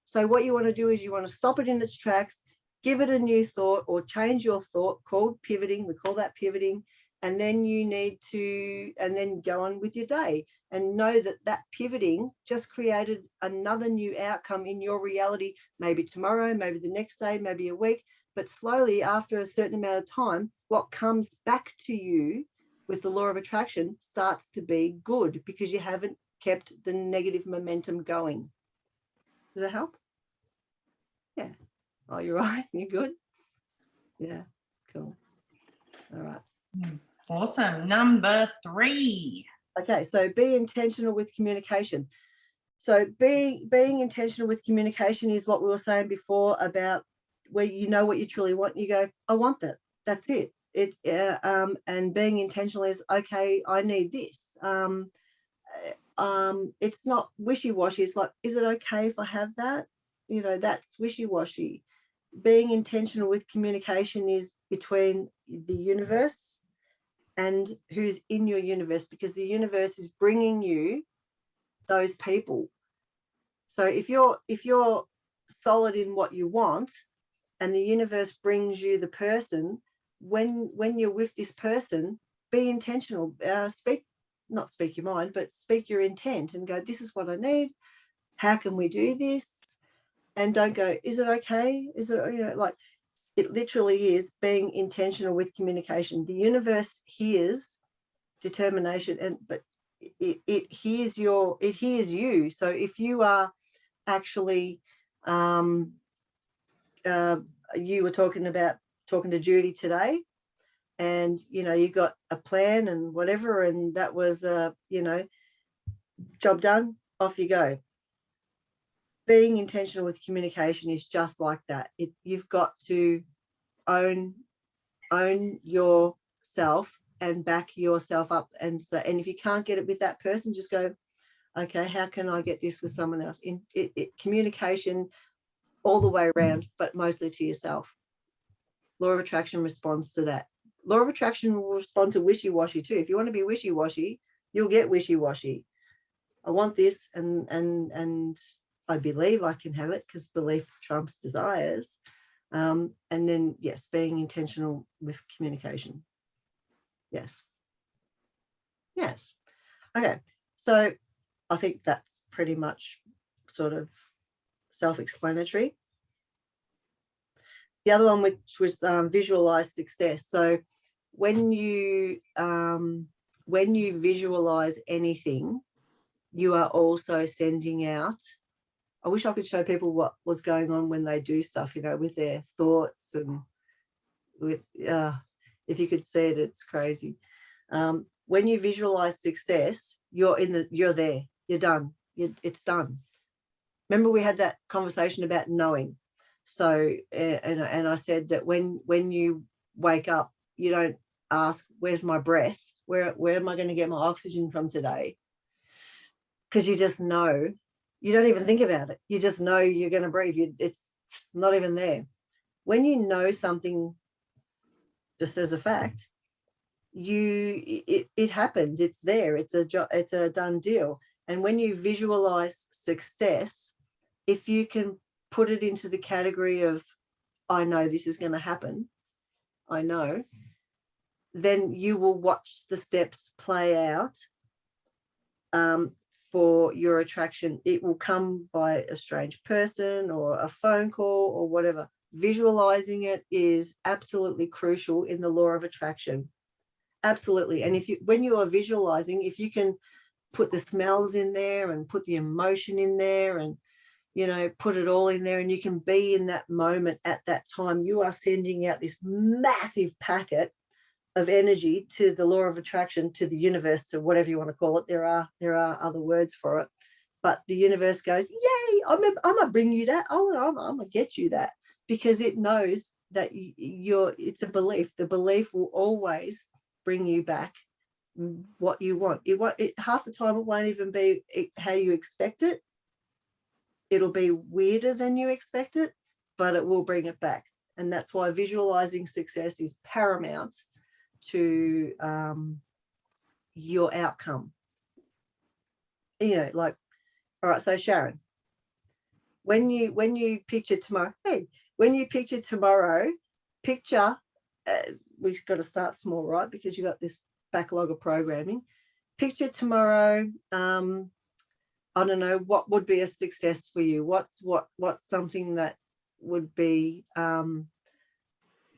So what you want to do is you want to stop it in its tracks, give it a new thought, or change your thought, called pivoting. We call that pivoting. And then you need to, and then go on with your day, and know that that pivoting just created another new outcome in your reality, maybe tomorrow, maybe the next day, maybe a week. But slowly, after a certain amount of time, what comes back to you with the law of attraction starts to be good, because you haven't kept the negative momentum going. Does that help? Yeah. Oh, you're right. You're good. Yeah. Cool. All right. Awesome. Number 3. Okay, so be intentional with communication. So being intentional with communication is what we were saying before about where you know what you truly want. You go, I want that. That's it. And being intentional is, okay, I need this. It's not wishy-washy. It's like, is it okay if I have that? That's wishy-washy. Being intentional with communication is between the universe and who's in your universe, because the universe is bringing you those people. So if you're solid in what you want, and the universe brings you the person, when you're with this person, be intentional. not speak your mind, but speak your intent and go, this is what I need. How can we do this? And don't go, is it okay? Is it, you know, like, it literally is being intentional with communication. The universe hears determination, but it hears you. So if you are actually, you were talking to Judy today, and you know, you got a plan and whatever, and that was you know, job done, off you go. Being intentional with communication is just like that. You've got to own yourself and back yourself up. And so, and if you can't get it with that person, just go, okay, how can I get this with someone else? Communication all the way around, but mostly to yourself. Law of attraction responds to that. Law of attraction will respond to wishy-washy too. If you want to be wishy-washy, you'll get wishy-washy. I want this, and I believe I can have it, because belief trumps desires. And then, yes, being intentional with communication. Yes. Yes. Okay. So I think that's pretty much sort of self-explanatory. The other one, which was visualize success. So when you visualize anything, you are also sending out. I wish I could show people what was going on when they do stuff, you know, with their thoughts, and with if you could see it, it's crazy. When you visualize success, you're there, you're done, it's done. Remember, we had that conversation about knowing. So and I said that when you wake up, you don't ask, where's my breath, where am I going to get my oxygen from today? Because you just know. You don't even think about it. You just know you're going to breathe. It's not even there. When you know something just as a fact, it happens. It's there. It's a done deal. And when you visualize success, if you can put it into the category of, I know this is going to happen, I know, then you will watch the steps play out. For your attraction. It will come by a strange person or a phone call or whatever. Visualizing it is absolutely crucial in the law of attraction. Absolutely. And when you are visualizing, if you can put the smells in there and put the emotion in there, and you know, put it all in there, and you can be in that moment at that time, you are sending out this massive packet of energy to the law of attraction, to the universe, to whatever you want to call it. There are other words for it, but the universe goes, yay, I'm gonna bring you that. I'm gonna get you that, because it knows that it's a belief. The belief will always bring you back what you want. Half the time it won't even be how you expect it. It'll be weirder than you expect it, but it will bring it back. And that's why visualizing success is paramount to your outcome. You know, like, all right, so Sharon, when you picture tomorrow, picture, we've got to start small, right? Because you've got this backlog of programming. Picture tomorrow, I don't know, what would be a success for you? What's something that would be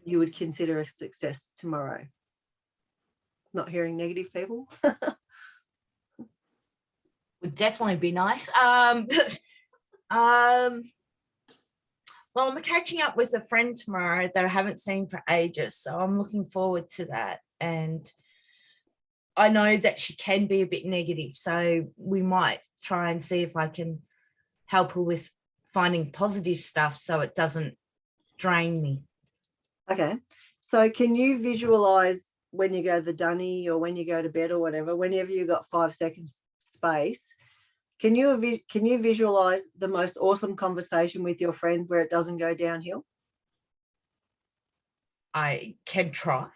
you would consider a success tomorrow? Not hearing negative people. Would definitely be nice. Well, I'm catching up with a friend tomorrow that I haven't seen for ages, so I'm looking forward to that. And I know that she can be a bit negative, so we might try and see if I can help her with finding positive stuff so it doesn't drain me. Okay. So can you visualize when you go to the dunny or when you go to bed or whatever, whenever you got 5 seconds space, can you visualize the most awesome conversation with your friend where it doesn't go downhill? I can try.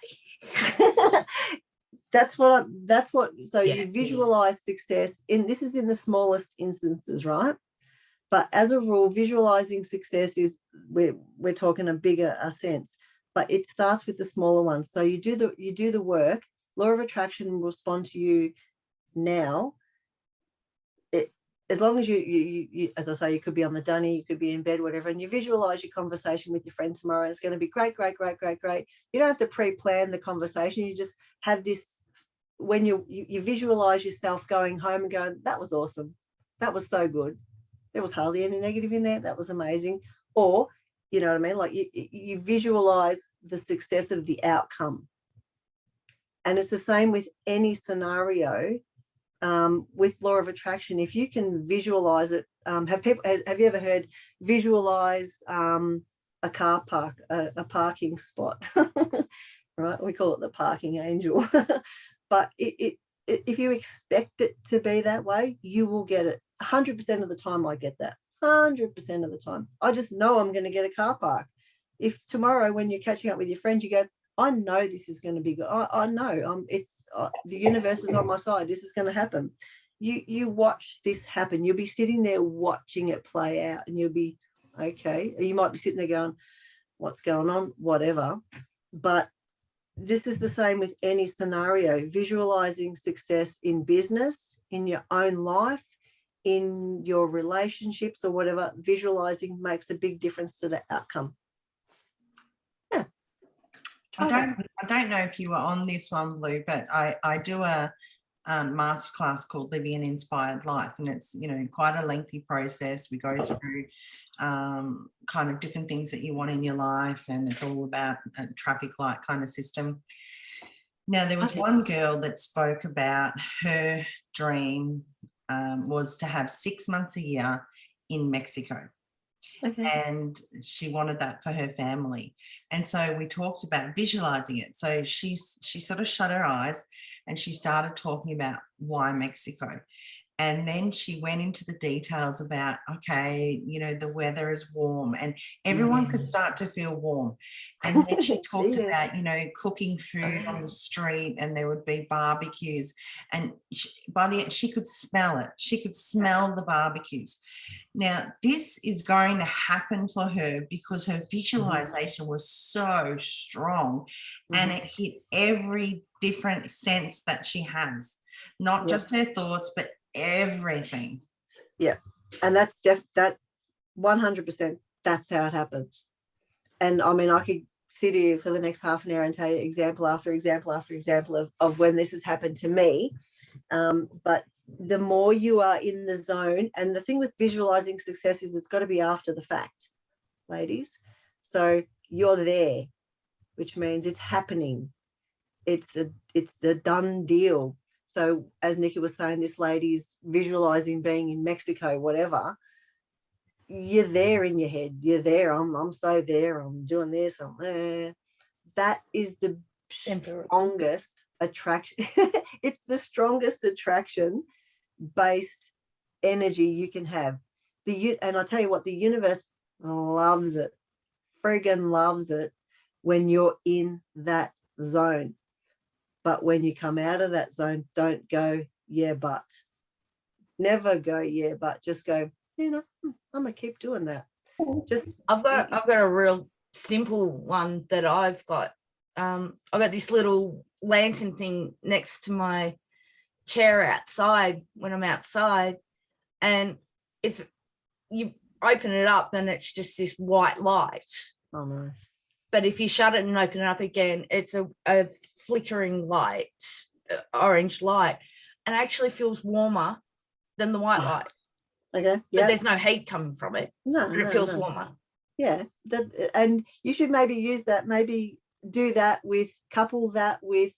So you visualize success this is in the smallest instances, right? But as a rule, visualizing success is, we're talking a bigger sense, but it starts with the smaller ones. So you do the work. Law of attraction will respond to you now, as long as you, as I say, you could be on the dunny, you could be in bed, whatever, and you visualize your conversation with your friend tomorrow. It's going to be great, great, great, great, great. You don't have to pre-plan the conversation. You just have this, when you visualize yourself going home and going, that was awesome. That was so good. There was hardly any negative in there. That was amazing. Or, you know what I mean? Like you visualize the success of the outcome. And it's the same with any scenario. With law of attraction, if you can visualize it, have you ever heard visualize a car park, a parking spot? Right, we call it the parking angel. But if you expect it to be that way, you will get it. 100% of the time I get that. 100% of the time I just know I'm going to get a car park. If tomorrow when you're catching up with your friends you go, I know this is going to be good. I know it's the universe is on my side. This is going to happen. You watch this happen. You'll be sitting there watching it play out, and you'll be okay. You might be sitting there going, "What's going on?" Whatever. But this is the same with any scenario. Visualizing success in business, in your own life, in your relationships, or whatever. Visualizing makes a big difference to the outcome. Yeah. I don't know if you were on this one, Blue, but I do a masterclass called Living an Inspired Life, and it's, you know, quite a lengthy process. We go through kind of different things that you want in your life, and it's all about a traffic light kind of system. Now, there was one girl that spoke about her dream was to have 6 months a year in Mexico. Okay. And she wanted that for her family. And so we talked about visualizing it. So she sort of shut her eyes and she started talking about why Mexico. And then she went into the details about, okay, you know, the weather is warm, and everyone could start to feel warm. And then she talked about, you know, cooking food on the street, and there would be barbecues. And by the end, she could smell it. She could smell the barbecues. Now, this is going to happen for her because her visualization was so strong, and it hit every different sense that she has, not just her thoughts, but everything. Yeah, and that's that 100%. That's how it happens. And I mean, I could sit here for the next half an hour and tell you example after example after example of when this has happened to me. But the more you are in the zone, and the thing with visualizing success is it's got to be after the fact, ladies. So you're there, which means it's happening. It's the done deal. So as Nikki was saying, this lady's visualizing being in Mexico, whatever. You're there in your head. You're there. I'm so there. I'm doing this. I'm there. That is the strongest attraction. It's the strongest attraction based energy you can have. And I tell you what, the universe loves it. Friggin' loves it when you're in that zone. But when you come out of that zone, don't go, yeah, but. Never go, yeah, but. Just go, you know, I'm gonna keep doing that. I've got a real simple one that I've got. I've got this little lantern thing next to my chair outside when I'm outside, and if you open it up and it's just this white light. Oh, nice. But if you shut it and open it up again, it's a flickering light, orange light, and it actually feels warmer than the white light. Okay. But there's no heat coming from it. No, but it feels warmer. Yeah. And you should maybe use that, maybe do that couple that with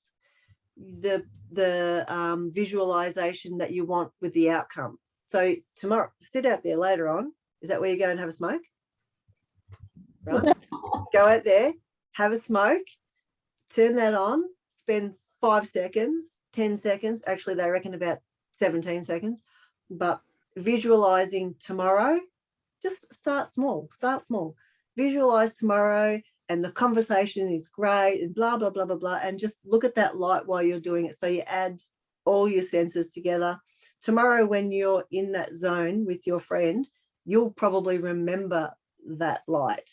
the visualization that you want with the outcome. So tomorrow, sit out there later on. Is that where you go and have a smoke? Right. Go out there, have a smoke, turn that on, spend 5 seconds, 10 seconds. Actually, they reckon about 17 seconds. But visualizing tomorrow, just start small. Visualize tomorrow, and the conversation is great, and blah, blah, blah, blah, blah. And just look at that light while you're doing it. So you add all your senses together. Tomorrow, when you're in that zone with your friend, you'll probably remember that light.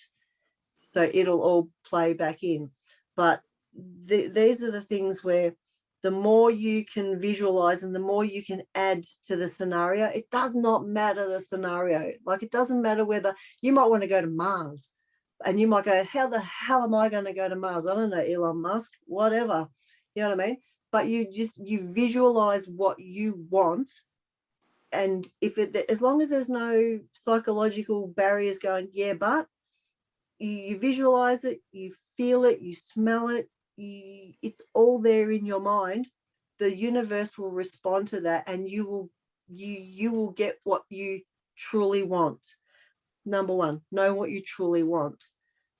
So it'll all play back in. But these are the things where the more you can visualize and the more you can add to the scenario. It does not matter the scenario. Like, it doesn't matter whether you might want to go to Mars, and you might go, how the hell am I going to go to Mars? I don't know, Elon Musk, whatever. You know what I mean? But you visualize what you want. And as long as there's no psychological barriers going, yeah, but you visualize it, you feel it, you smell it, it's all there in your mind. The universe will respond to that, and you will get what you truly want. Number one, know what you truly want.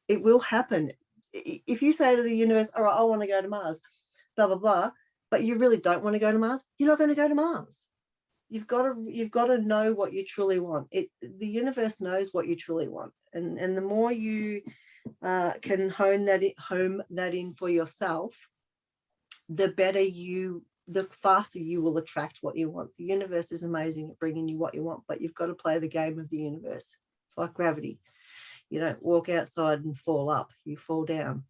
It will happen. If you say to the universe, all right, I want to go to Mars, blah blah blah, but you really don't want to go to Mars, you're not going to go to Mars. You've got to know what you truly want. The universe knows what you truly want, and the more you can hone that in for yourself, the faster you will attract what you want. The universe is amazing at bringing you what you want, but you've got to play the game of the universe. It's like gravity. You don't walk outside and fall up, you fall down.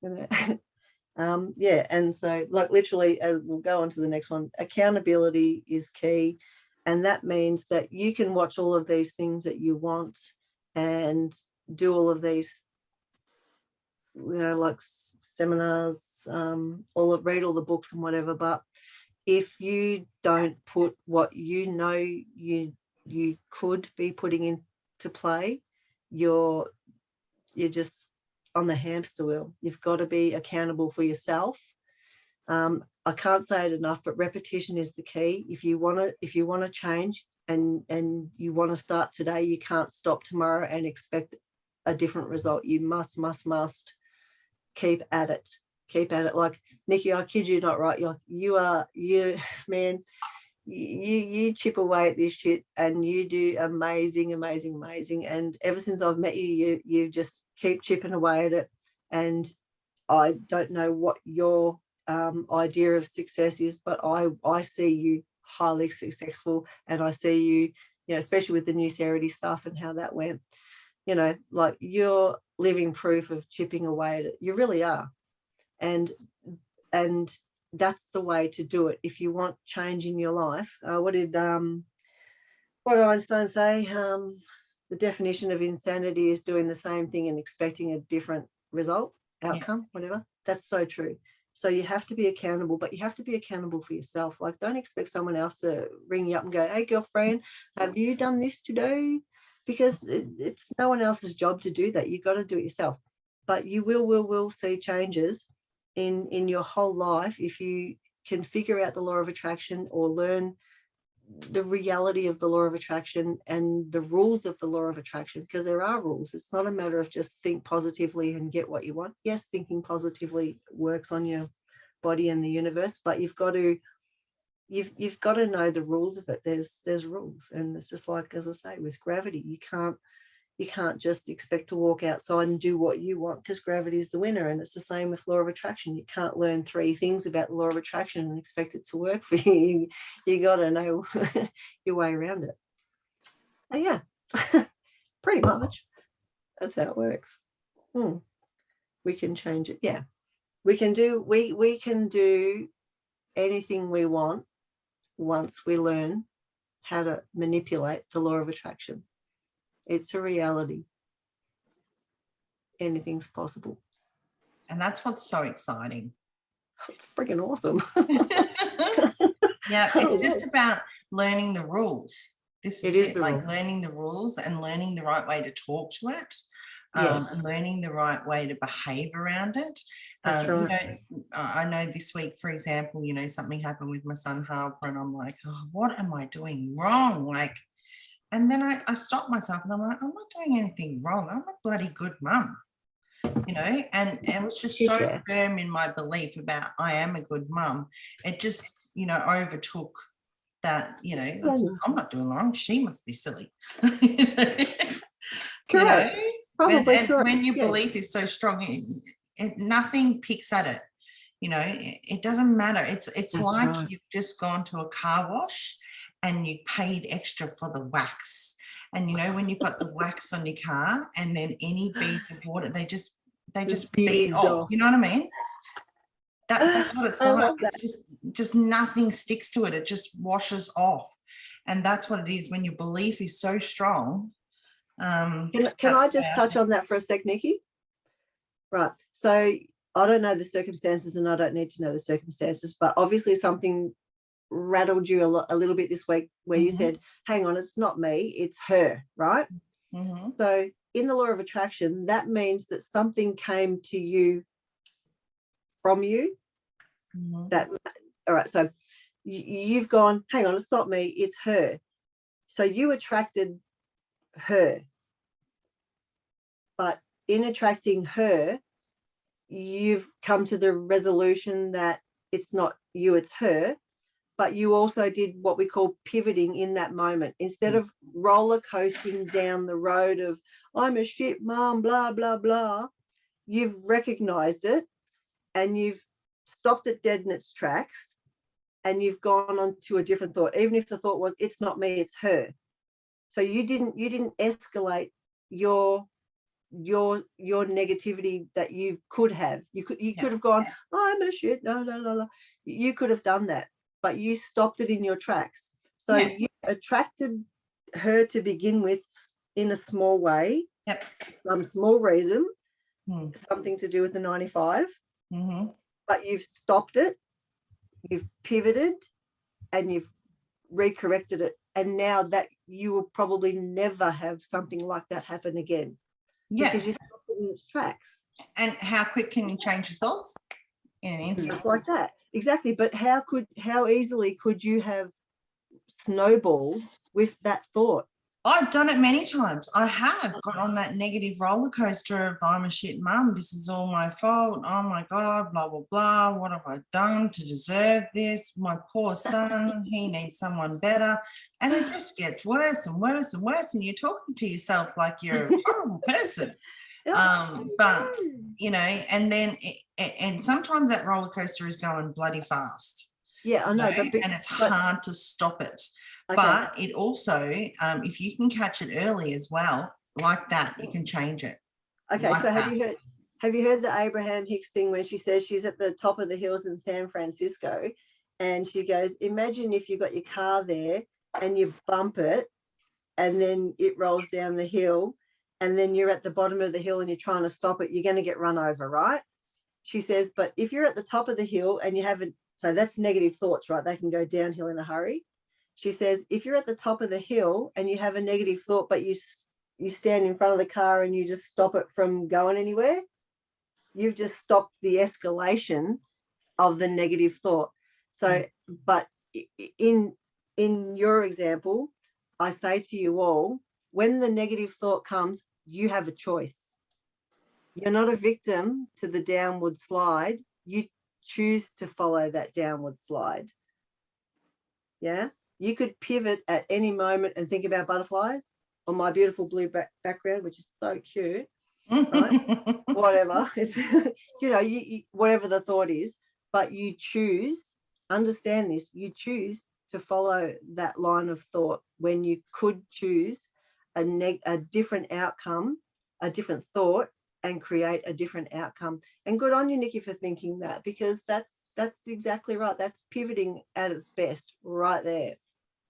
You know? Yeah, and so, like, literally, as we'll go on to the next one, accountability is key, and that means that you can watch all of these things that you want and do all of these, you know, like seminars, read all the books and whatever, but if you don't put what you know you could be putting into play, you're just on the hamster wheel. You've got to be accountable for yourself. I can't say it enough, but repetition is the key. If you want to change and you want to start today, you can't stop tomorrow and expect a different result. You must keep at it. Like, Nikki, I kid you not, right? You chip away at this shit, and you do amazing. And ever since I've met you, you just keep chipping away at it. And I don't know what your idea of success is, but I see you highly successful, and I see you, you know, especially with the New Charity stuff and how that went, you know, like, you're living proof of chipping away at it. You really are. And that's the way to do it. If you want change in your life, what did Einstein say? The definition of insanity is doing the same thing and expecting a different result, outcome, whatever. That's so true. So you have to be accountable, but you have to be accountable for yourself. Like, don't expect someone else to ring you up and go, hey, girlfriend, have you done this today? Because it's no one else's job to do that. You've got to do it yourself. But you will see changes in your whole life if you can figure out the law of attraction, or learn the reality of the law of attraction and the rules of the law of attraction, because there are rules. It's not a matter of just think positively and get what you want. Yes, thinking positively works on your body and the universe, but you've got to know the rules of it. There's rules, and it's just like, as I say, with gravity, you can't just expect to walk outside and do what you want, because gravity is the winner. And it's the same with law of attraction. You can't learn 3 things about the law of attraction and expect it to work for you. You got to know your way around it. And yeah, pretty much that's how it works. We can change it. Yeah, we can do anything we want once we learn how to manipulate the law of attraction. It's a reality. Anything's possible. And that's what's so exciting. It's freaking awesome. Yeah, it's just about learning the rules. This is it, like learning the rules and learning the right way to talk to it. And learning the right way to behave around it. That's right. You know, I know this week, for example, you know, something happened with my son Harper, and I'm like, oh, what am I doing wrong? Like, and then I stopped myself and I'm like, I'm not doing anything wrong. I'm a bloody good mum, you know, and it was just so firm in my belief about I am a good mum. It just, you know, overtook that, you know, I'm not doing wrong. She must be silly. Correct. And when your belief is so strong, nothing picks at it. You know, it doesn't matter. It's like you've just gone to a car wash and you paid extra for the wax. And you know, when you've got the wax on your car and then any bead of water, they just bead off. You know what I mean? That's what it's I like. love that. It's just nothing sticks to it. It just washes off. And that's what it is when your belief is so strong. Can I just touch on that for a sec, Nikki? Right. So I don't know the circumstances and I don't need to know the circumstances, but obviously something rattled you a little bit this week where you said, hang on, it's not me, it's her, right? So in the law of attraction, that means that something came to you from you. That, all right, so you've gone, hang on, it's not me, it's her. So you attracted her. But in attracting her, you've come to the resolution that it's not you, it's her. But you also did what we call pivoting in that moment. Instead of roller coasting down the road of, I'm a shit mom, blah, blah, blah, you've recognized it and you've stopped it dead in its tracks and you've gone on to a different thought, even if the thought was, it's not me, it's her. So you didn't escalate your negativity that you could have. You could have gone, oh, I'm a shit, no. You could have done that, but you stopped it in your tracks. So you attracted her to begin with in a small way, some small reason, something to do with the 95, but you've stopped it, you've pivoted, and you've recorrected it. And now that you will probably never have something like that happen again. Because you stopped it in its tracks. And how quick can you change your thoughts? In an instant. Just like that. Exactly. But how easily could you have snowballed with that thought? I've done it many times. I have got on that negative roller coaster of I'm a shit mum. This is all my fault. Oh my God, blah, blah, blah. What have I done to deserve this? My poor son, he needs someone better. And it just gets worse and worse and worse. And you're talking to yourself like you're a horrible person. But, you know, and then, and sometimes that roller coaster is going bloody fast. Yeah, I know. And it's hard to stop it. Okay. But it also, if you can catch it early as well, like that, you can change it. Okay, like so have you heard the Abraham Hicks thing when she says she's at the top of the hills in San Francisco and she goes, imagine if you got your car there and you bump it and then it rolls down the hill and then you're at the bottom of the hill and you're trying to stop it, you're going to get run over, right? She says, but if you're at the top of the hill and you haven't, so that's negative thoughts, right? They can go downhill in a hurry. She says, if you're at the top of the hill and you have a negative thought, but you stand in front of the car and you just stop it from going anywhere, you've just stopped the escalation of the negative thought. So, but in your example, I say to you all, when the negative thought comes, you have a choice. You're not a victim to the downward slide. You choose to follow that downward slide. Yeah. You could pivot at any moment and think about butterflies on my beautiful blue background, which is so cute, right? Whatever, you know, whatever the thought is, but you choose, understand this, you choose to follow that line of thought when you could choose a different outcome, a different thought, and create a different outcome. And good on you, Nikki, for thinking that, because that's exactly right. That's pivoting at its best right there.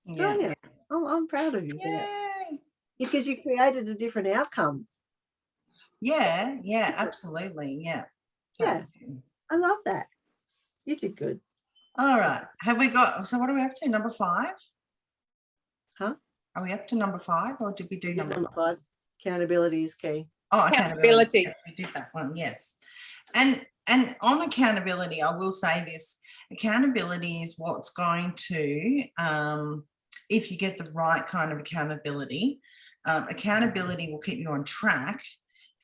Yeah. Oh, I'm proud of you. Yay. Because you created a different outcome. Yeah, absolutely. Yeah. I love that. You did good. All right. Have we got, so what are we up to? Number 5? Huh? Are we up to number 5 or did we do number 5? Accountability is key. Oh, accountability. Yes, we did that one. Yes. And on accountability, I will say this, accountability is what's going to, if you get the right kind of accountability, accountability will keep you on track.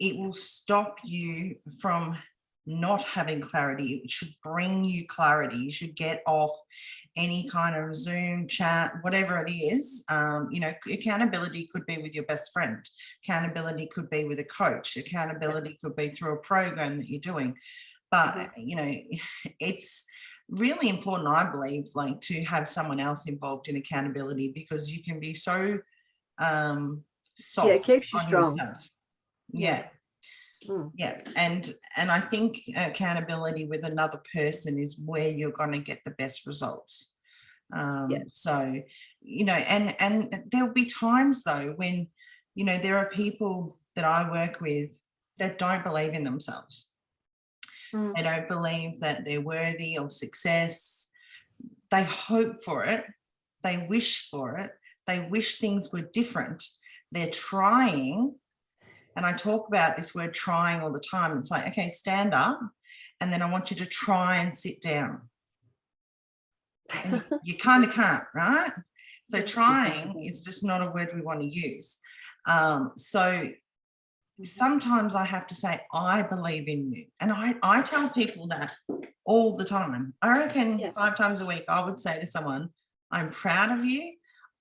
It will stop you from not having clarity. It should bring you clarity. You should get off any kind of Zoom chat, whatever it is. You know, accountability could be with your best friend. Accountability could be with a coach. Accountability could be through a program that you're doing. But, you know, it's really important, I believe, like to have someone else involved in accountability, because you can be so soft. Yeah, it keeps you strong. Yourself. Yeah. Yeah, and I think accountability with another person is where you're going to get the best results. So, you know, and there'll be times though when, you know, there are people that I work with that don't believe in themselves. They don't believe that they're worthy of success. They hope for it. They wish for it. They wish things were different. They're trying. And I talk about this word trying all the time. It's like, okay, stand up. And then I want you to try and sit down. And you kind of can't, right? So trying is just not a word we want to use. So sometimes I have to say, I believe in you. And I tell people that all the time. I reckon 5 times a week, I would say to someone, I'm proud of you.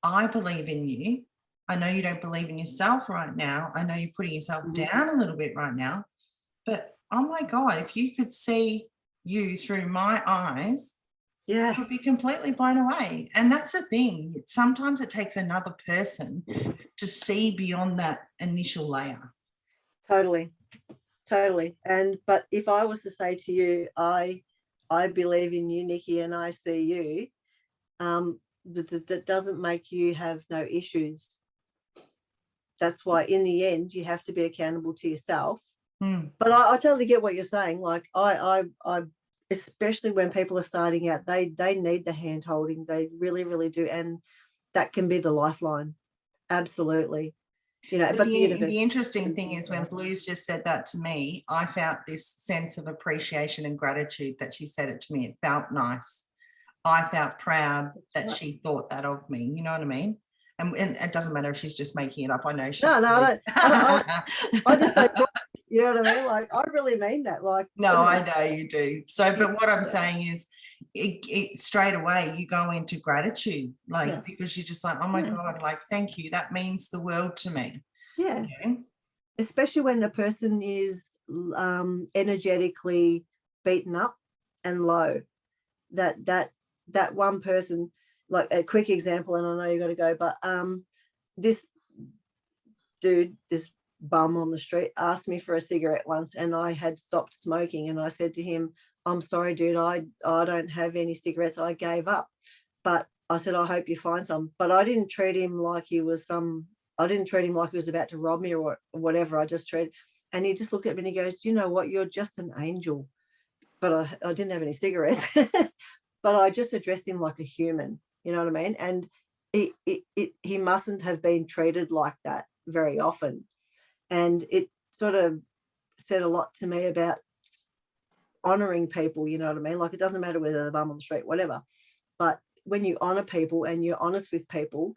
I believe in you. I know you don't believe in yourself right now. I know you're putting yourself down a little bit right now. But oh my God, if you could see you through my eyes, you'll be completely blown away. And that's the thing. Sometimes it takes another person to see beyond that initial layer. Totally. But if I was to say to you, I believe in you, Nikki, and I see you, that doesn't make you have no issues. That's why in the end you have to be accountable to yourself. But I totally get what you're saying. Like I especially when people are starting out, they need the hand holding. They really, really do. And that can be the lifeline. Absolutely. You know, but the interesting thing is when Blue's just said that to me, I felt this sense of appreciation and gratitude that she said it to me. It felt nice. I felt proud that she thought that of me. You know what I mean? And it doesn't matter if she's just making it up. I know she. No, I just don't. You know what I mean? Like, I really mean that. Like, no, I know you do. So, but what I'm saying is, it straight away you go into gratitude, like because you're just like, oh my God, like thank you. That means the world to me. Yeah. Okay? Especially when the person is energetically beaten up and low. That one person, like a quick example, and I know you got to go, but this dude, this bum on the street, asked me for a cigarette once, and I had stopped smoking, and I said to him, I'm sorry, dude, I don't have any cigarettes. I gave up. But I said, I hope you find some. But I didn't treat him like he was I didn't treat him like he was about to rob me or whatever. I just treated, and he just looked at me and he goes, you know what, you're just an angel. But I didn't have any cigarettes. But I just addressed him like a human, you know what I mean? And he mustn't have been treated like that very often. And it sort of said a lot to me about honoring people, you know what I mean? Like, it doesn't matter whether they're the bum on the street, whatever. But when you honor people and you're honest with people,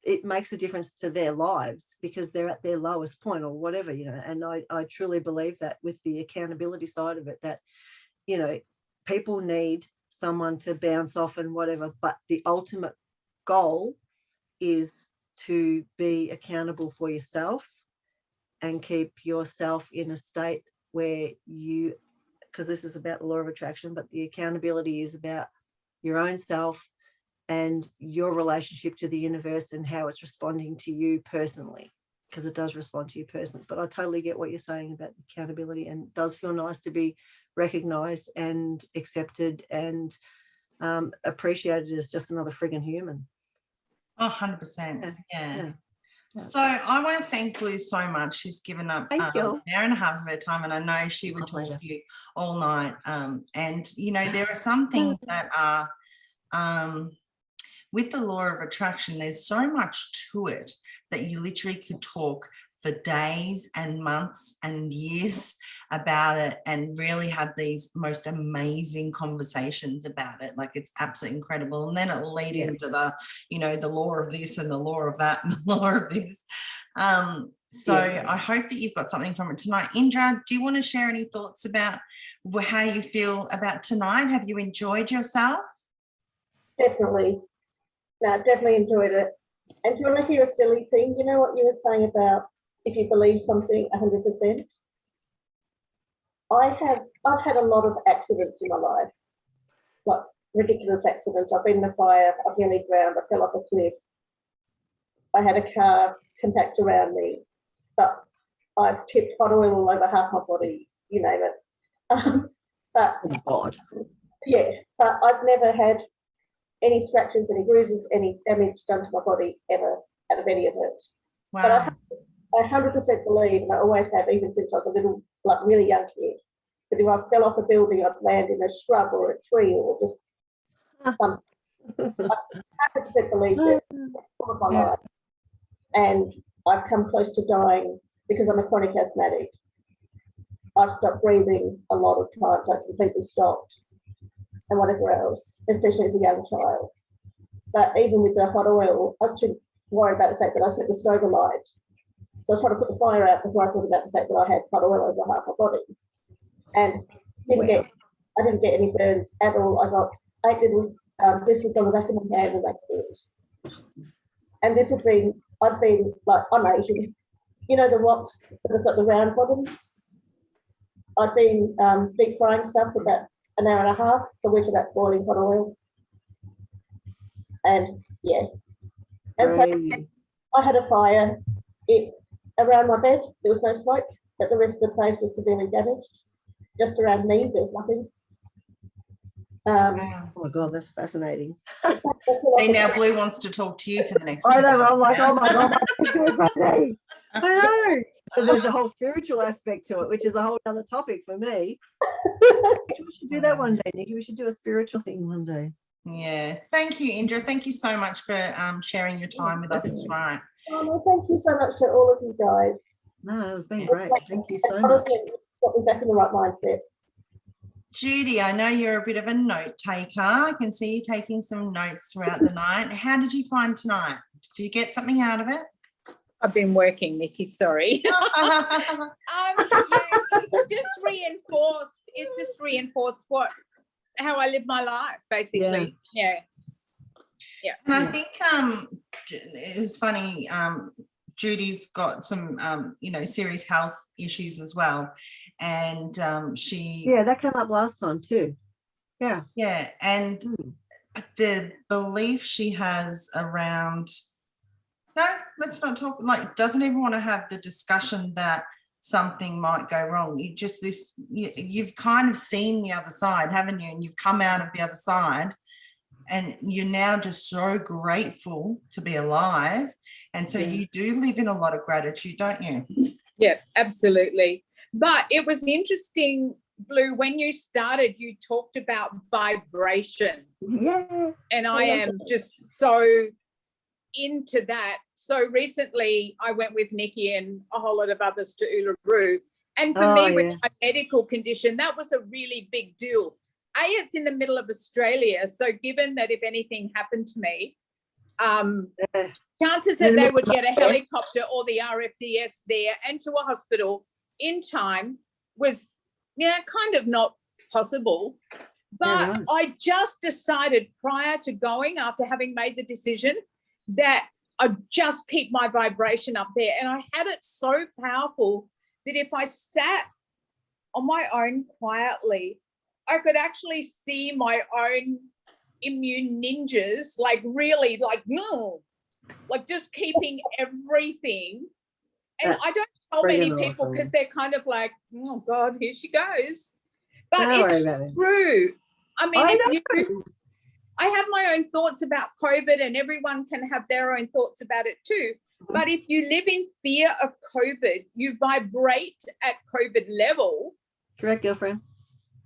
it makes a difference to their lives because they're at their lowest point or whatever, you know. And I truly believe that with the accountability side of it, that, you know, people need someone to bounce off and whatever, but the ultimate goal is to be accountable for yourself and keep yourself in a state where you, because this is about the law of attraction, but the accountability is about your own self and your relationship to the universe and how it's responding to you personally, because it does respond to you personally. But I totally get what you're saying about accountability, and it does feel nice to be recognized and accepted and appreciated as just another friggin' human. 100%. Yeah. So I want to thank Blue so much. She's given up an hour and a half of her time, and I know she would talk to you all night. And, you know, there are some things that are with the law of attraction, there's so much to it that you literally could talk for days and months and years about it and really have these most amazing conversations about it. Like, it's absolutely incredible. And then it'll lead into the, you know, the law of this and the law of that and the law of this. So I hope that you've got something from it tonight. Indra, do you want to share any thoughts about how you feel about tonight? Have you enjoyed yourself? Definitely. No, definitely enjoyed it. And do you want to hear a silly thing? You know what you were saying about if you believe something 100%? I've had a lot of accidents in my life, like ridiculous accidents. I've been in a fire, I've nearly drowned, I fell off a cliff. I had a car compact around me. But I've tipped hot oil all over half my body, you name it. But Oh, God. yeah, but I've never had any scratches, any bruises, any damage done to my body ever out of any of it. Wow. But I 100% believe, and I always have, even since I was a little, like really young kid, that if I fell off a building, I'd land in a shrub or a tree or just something. I 100% believe it all of my Yeah. life. And I've come close to dying because I'm a chronic asthmatic. I've stopped breathing a lot of times. I completely stopped, and whatever else, especially as a young child. But even with the hot oil, I was too worried about the fact that I set the stove alight. So I was trying to put the fire out before I thought about the fact that I had hot oil over half my body. And I didn't get any burns at all. I got 8 little blisters on the back of my hand, and that's it. And this has been, I've been like, I'm Asian. You know the woks that have got the round bottoms? I've been deep frying stuff for about an hour and a half, so we're to that boiling hot oil. And yeah. And Crazy. so I had a fire around my bed. There was no smoke, but the rest of the place was severely damaged. Just around me, there's nothing. Wow. Oh, my God, that's fascinating. Hey, now Blue wants to talk to you for the next 2 I know, hours I'm like, now. oh, my God, that's going crazy. I know. So there's a whole spiritual aspect to it, which is a whole other topic for me. We should do that one day, Nikki. We should do a spiritual thing one day. Yeah. Thank you, Indra. Thank you so much for sharing your time with us tonight. Oh, no, thank you so much to all of you guys. No, it's been great. Thank you so much. Honestly, it's got me back in the right mindset. Judy, I know you're a bit of a note taker. I can see you taking some notes throughout the night. How did you find tonight? Did you get something out of it? I've been working, Nikki, sorry. Yeah, it's just reinforced how I live my life, basically. Yeah. And I think it was funny, Judy's got some serious health issues as well, and that came up last time too. And the belief she has around, no, let's not talk, like, doesn't even want to have the discussion that something might go wrong. You've kind of seen the other side, haven't you? And you've come out of the other side, and you're now just so grateful to be alive. And so you do live in a lot of gratitude, don't you? Yeah, absolutely. But it was interesting, Blue, when you started, you talked about vibration. Yeah. And I am just so into that. So recently I went with Nikki and a whole lot of others to Uluru. And for me, with my medical condition, that was a really big deal. It's in the middle of Australia. So given that if anything happened to me, chances that they would get a helicopter or the RFDS there and to a hospital in time was, kind of not possible. But I just decided prior to going, after having made the decision, that I'd just keep my vibration up there. And I had it so powerful that if I sat on my own quietly, I could actually see my own immune ninjas, like really like just keeping everything. And I don't tell many people because they're kind of like, oh God, here she goes. But it's true. I mean, I have my own thoughts about COVID, and everyone can have their own thoughts about it too. But if you live in fear of COVID, you vibrate at COVID level. Correct, girlfriend.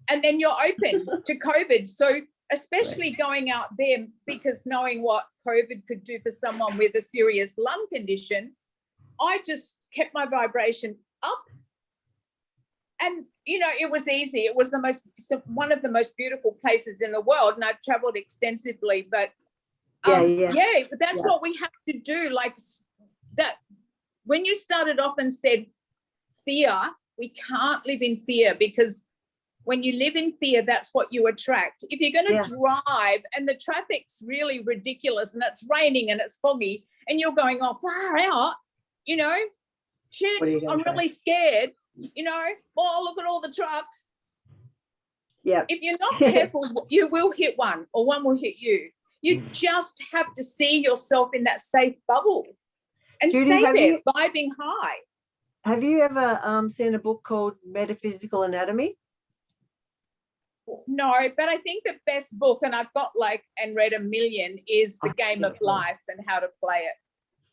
And then you're open to COVID. So especially going out there, because knowing what COVID could do for someone with a serious lung condition, I just kept my vibration up. And, it was easy. It was one of the most beautiful places in the world. And I've traveled extensively, but but that's what we have to do. Like that, when you started off and said fear, we can't live in fear, because when you live in fear, that's what you attract. If you're going to drive and the traffic's really ridiculous and it's raining and it's foggy and you're going, oh, far out, shit, I'm really scared, oh, look at all the trucks. Yeah. If you're not careful, you will hit one, or one will hit you. You just have to see yourself in that safe bubble and Judy, stay there, vibing high. Have you ever seen a book called Metaphysical Anatomy? No, but I think the best book, and I've got and read a million, is The Game of Life and How to Play It.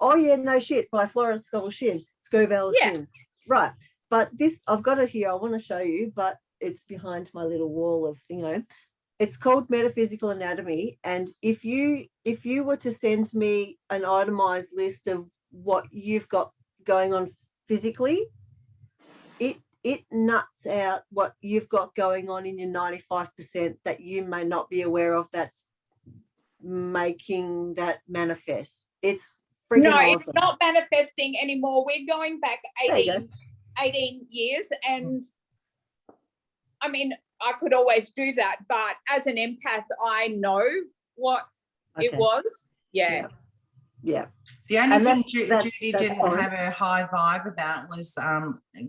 Oh yeah, no shit, by Florence Scovel Shinn. Yeah. Right. But this, I've got it here. I want to show you, but it's behind my little wall of, it's called Metaphysical Anatomy. And if you were to send me an itemized list of what you've got going on physically, it nuts out what you've got going on in your 95% that you may not be aware of, that's making that manifest. It's freaking awesome. It's not manifesting anymore. We're going back 18 years, and I mean, I could always do that, but as an empath, I know what it was. Yeah. The only thing Judy didn't have a high vibe about was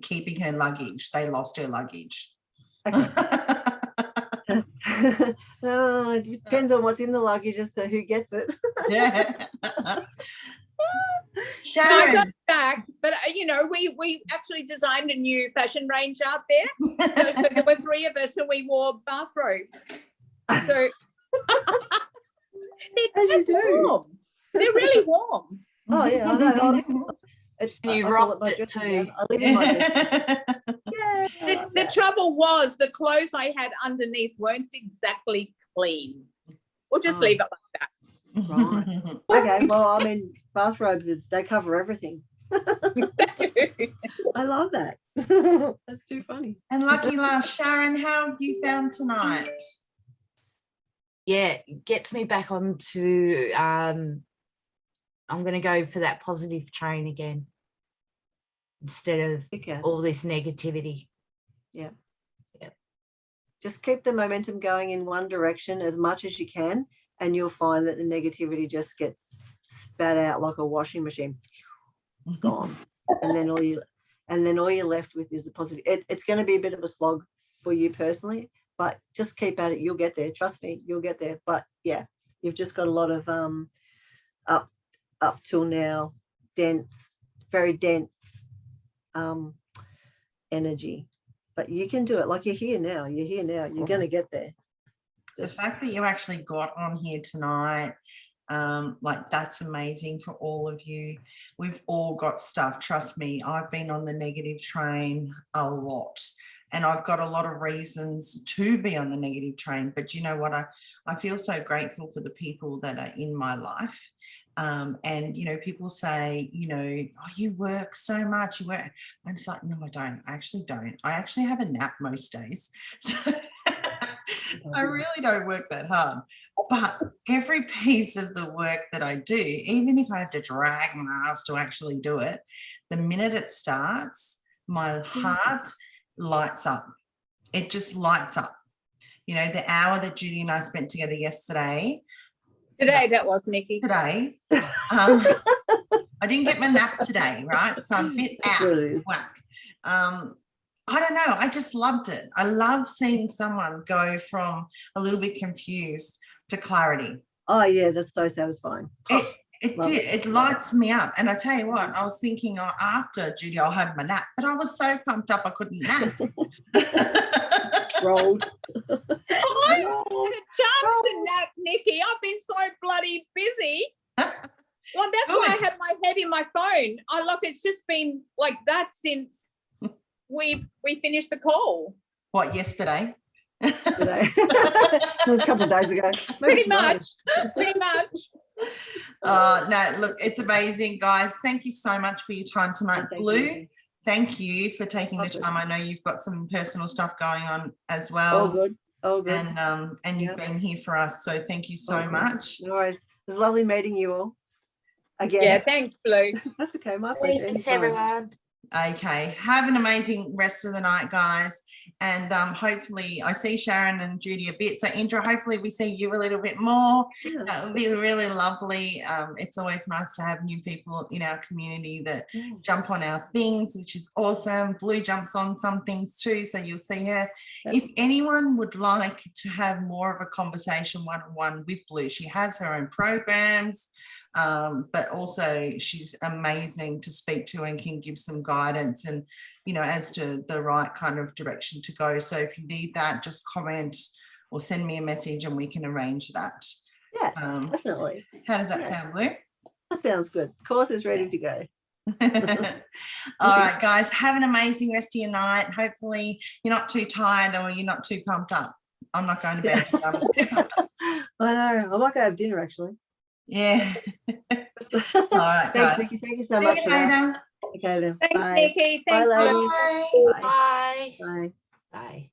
keeping her luggage. They lost her luggage. Okay. It depends on what's in the luggage as to who gets it. Yeah. Sharon. No, I got back, but we actually designed a new fashion range out there. So there were 3 of us, and we wore bathrobes. So they're warm. They're really warm. Oh yeah, I know. You rocked it too. I live in my The trouble was the clothes I had underneath weren't exactly clean. We'll just leave it like that. Right. Okay. Well, I mean, bathrobes, they cover everything. I love that. That's too funny. And lucky last, Sharon, how have you found tonight? Yeah, it gets me back onto I'm going to go for that positive train again instead of all this negativity. Yeah. Just keep the momentum going in one direction as much as you can, and you'll find that the negativity just gets spat out like a washing machine. It's gone. and then all you're left with is the positive. It's going to be a bit of a slog for you personally, but just keep at it. You'll get there. Trust me, you'll get there. But yeah, you've just got a lot of up till now very dense energy, but you can do it. Like you're here now. You're going to get there. The fact that you actually got on here tonight, that's amazing for all of you. We've all got stuff. Trust me, I've been on the negative train a lot, and I've got a lot of reasons to be on the negative train. But you know what? I feel so grateful for the people that are in my life. And people say, oh, you work so much, you work, and it's like, no, I don't. I actually don't. I actually have a nap most days. So I really don't work that hard, but every piece of the work that I do, even if I have to drag my ass to actually do it, the minute it starts, my heart lights up. It just lights up. The hour that Judy and I spent together yesterday. Today that was, Nikki. Today. I didn't get my nap today, right? So I'm a bit out of whack. I don't know. I just loved it. I love seeing someone go from a little bit confused to clarity. Oh, yeah, that's so satisfying. It lights me up. And I tell you what, I was thinking after, Judy, I'll have my nap. But I was so pumped up I couldn't nap. Rolled. I had a chance to nap, Nikki. I've been so bloody busy. Well, that's why I have my head in my phone. It's just been like that since we finished the call. What, yesterday? Today. It was a couple of days ago. Pretty much. No, look, it's amazing, guys. Thank you so much for your time tonight. Blue, thank you for taking the time. I know you've got some personal stuff going on as well. Oh, good. And you've been here for us, so thank you so much. No worries. It was lovely meeting you all again. Yeah, thanks, Blue. That's okay, my pleasure. Thanks, everyone. Okay, have an amazing rest of the night, guys, and hopefully I see Sharon and Judy a bit, so Indra, hopefully we see you a little bit more. That would be really lovely. It's always nice to have new people in our community that jump on our things, which is awesome. Blue jumps on some things too, so you'll see her. If anyone would like to have more of a conversation one-on-one with Blue, she has her own programs. but also she's amazing to speak to and can give some guidance and, you know, as to the right kind of direction to go. So if you need that, just comment or send me a message and we can arrange that. Yeah, definitely. How does that sound, Blue? That sounds good. Course is ready to go. All right, guys, have an amazing rest of your night. Hopefully you're not too tired or you're not too pumped up. I'm not going to bed. I know. I might go have dinner actually. Yeah. All right, guys. Thanks, Nikki. Thank you so See much. you for that. later. Okay then. Thanks, Bye. Nikki. Bye, Thanks, ladies. Blue. Bye. Bye. Bye.